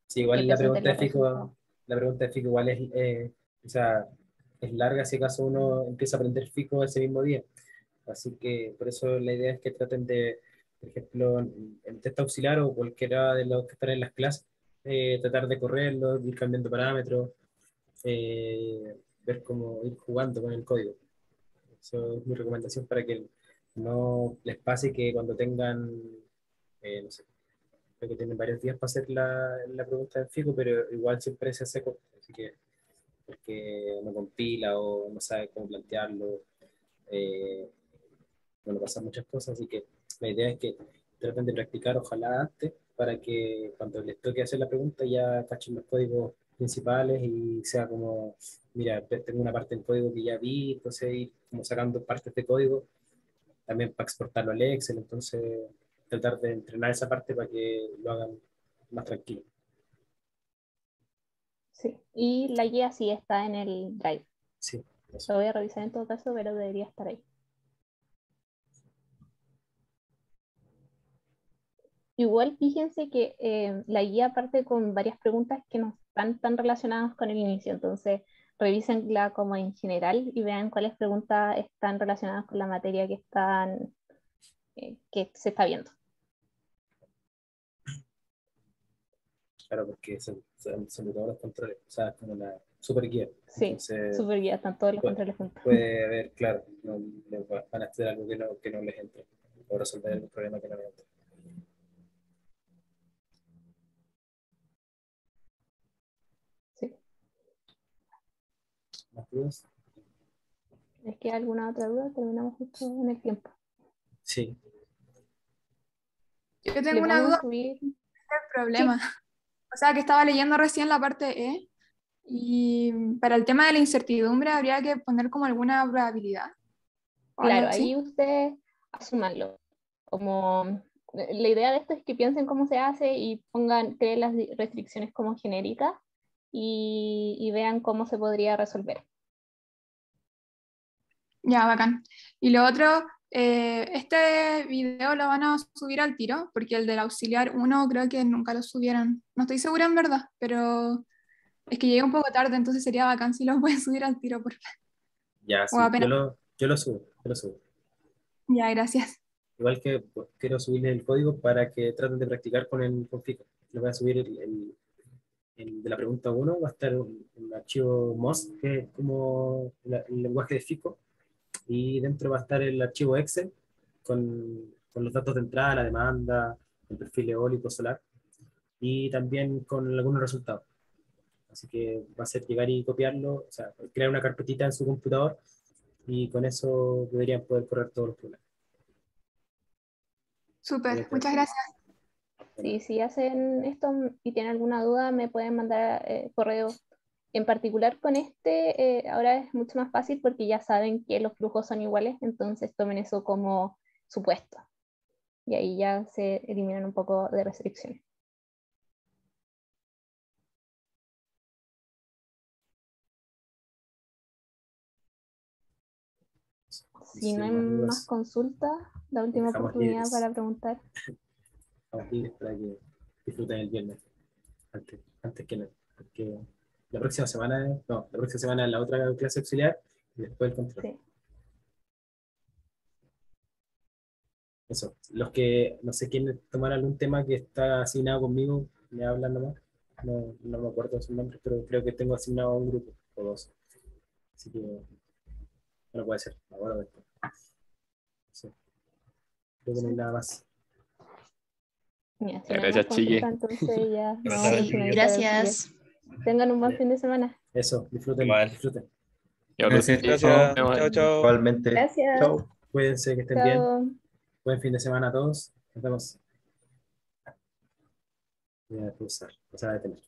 S2: Sí, igual
S1: Lo que
S2: la
S1: hacen de
S2: pregunta de
S1: los
S2: FICO,
S1: resultados.
S2: la pregunta de FICO igual o sea, es larga si acaso uno empieza a aprender FICO ese mismo día. Así que por eso la idea es que traten de, por ejemplo, el test auxiliar o cualquiera de los que están en las clases, tratar de correrlo, ir cambiando parámetros, ver cómo ir jugando con el código. Eso es mi recomendación para que no les pase que cuando tengan, no sé, creo que tienen varios días para hacer la pregunta del FICO, pero igual siempre se hace corto, así que porque no compila o no sabe cómo plantearlo, eh, bueno, pasan muchas cosas, así que la idea es que traten de practicar ojalá antes para que cuando les toque hacer la pregunta ya cachen los códigos principales y sea como, mira, tengo una parte del código que ya vi, entonces ir como sacando partes de código también para exportarlo al Excel, entonces tratar de entrenar esa parte para que lo hagan más tranquilo.
S1: Sí. Y la guía sí está en el Drive.
S2: Sí, eso.
S1: Lo voy a revisar en todo caso, pero debería estar ahí. Igual fíjense que la guía parte con varias preguntas que no están tan relacionadas con el inicio, entonces revísenla como en general y vean cuáles preguntas están relacionadas con la materia que se está viendo.
S2: Claro, porque son todos los controles, o sea, es como una super guía.
S1: Sí,
S2: Entonces,
S1: súper guía, están todos los
S2: puede,
S1: controles juntos.
S2: puede haber, claro, van a hacer algo que no les entre, o resolver algún problema que no les entre.
S1: Sí.
S2: ¿Más dudas?
S1: ¿Es que alguna otra duda? Terminamos justo en el tiempo.
S2: Sí.
S10: Yo
S1: Les
S10: tengo una
S1: vamos
S10: duda
S1: a subir.
S10: del problema. O sea, que estaba leyendo recién la parte E y para el tema de la incertidumbre habría que poner como alguna probabilidad o algo
S1: Claro, ahí
S10: así.
S1: ustedes asúmanlo. Como la idea de esto es que piensen cómo se hace y creen las restricciones como genéricas y vean cómo se podría resolver.
S10: Ya, bacán. Y lo otro, este video lo van a subir al tiro, porque el del auxiliar 1 creo que nunca lo subieron. No estoy segura en verdad, pero es que llegué un poco tarde, entonces sería bacán si lo pueden subir al tiro, por favor.
S2: Ya,
S10: O
S2: sí,
S10: apenas.
S2: yo lo subo, yo lo subo.
S10: Ya, gracias.
S2: Igual que pues, quiero subirles el código para que traten de practicar con FICO. Les voy a subir el de la pregunta 1, va a estar un archivo MOS, que es como el lenguaje de FICO, y dentro va a estar el archivo Excel con los datos de entrada, la demanda, el perfil eólico solar y también con algunos resultados. Así que va a ser llegar y copiarlo, o sea, crear una carpetita en su computador y con eso deberían poder correr todos los problemas.
S10: Súper, muchas gracias.
S1: Sí, si hacen esto y tienen alguna duda, me pueden mandar correo. En particular con ahora es mucho más fácil porque ya saben que los flujos son iguales, entonces tomen eso como supuesto. Y ahí ya se eliminan un poco de restricciones. Si no hay más consultas, la última oportunidad para preguntar.
S2: Estamos libres para que disfruten el viernes. Antes que no. Porque la próxima semana es la otra clase auxiliar y después el control.
S1: Sí.
S2: Eso. Los que no sé quieren tomar algún tema que está asignado conmigo, me hablan nomás. No me acuerdo de sus nombres, pero creo que tengo asignado a un grupo o dos. Así que no puede ser, ahora o después. Sí. Creo que no hay nada más.
S1: Mira, si
S7: Gracias, chiqui.
S1: entonces ya
S4: Gracias,
S5: Sí, gracias.
S1: tengan un buen fin de semana.
S2: Eso, disfruten.
S4: Igual.
S2: Disfruten.
S7: Y otro sí,
S3: Gracias.
S7: nos vemos.
S3: Chao, chao.
S11: Igualmente.
S1: Gracias.
S11: Chao.
S2: Cuídense, que estén bien.
S1: Chao.
S2: Buen fin de semana a todos. Nos vemos. Voy a pulsar, a detener.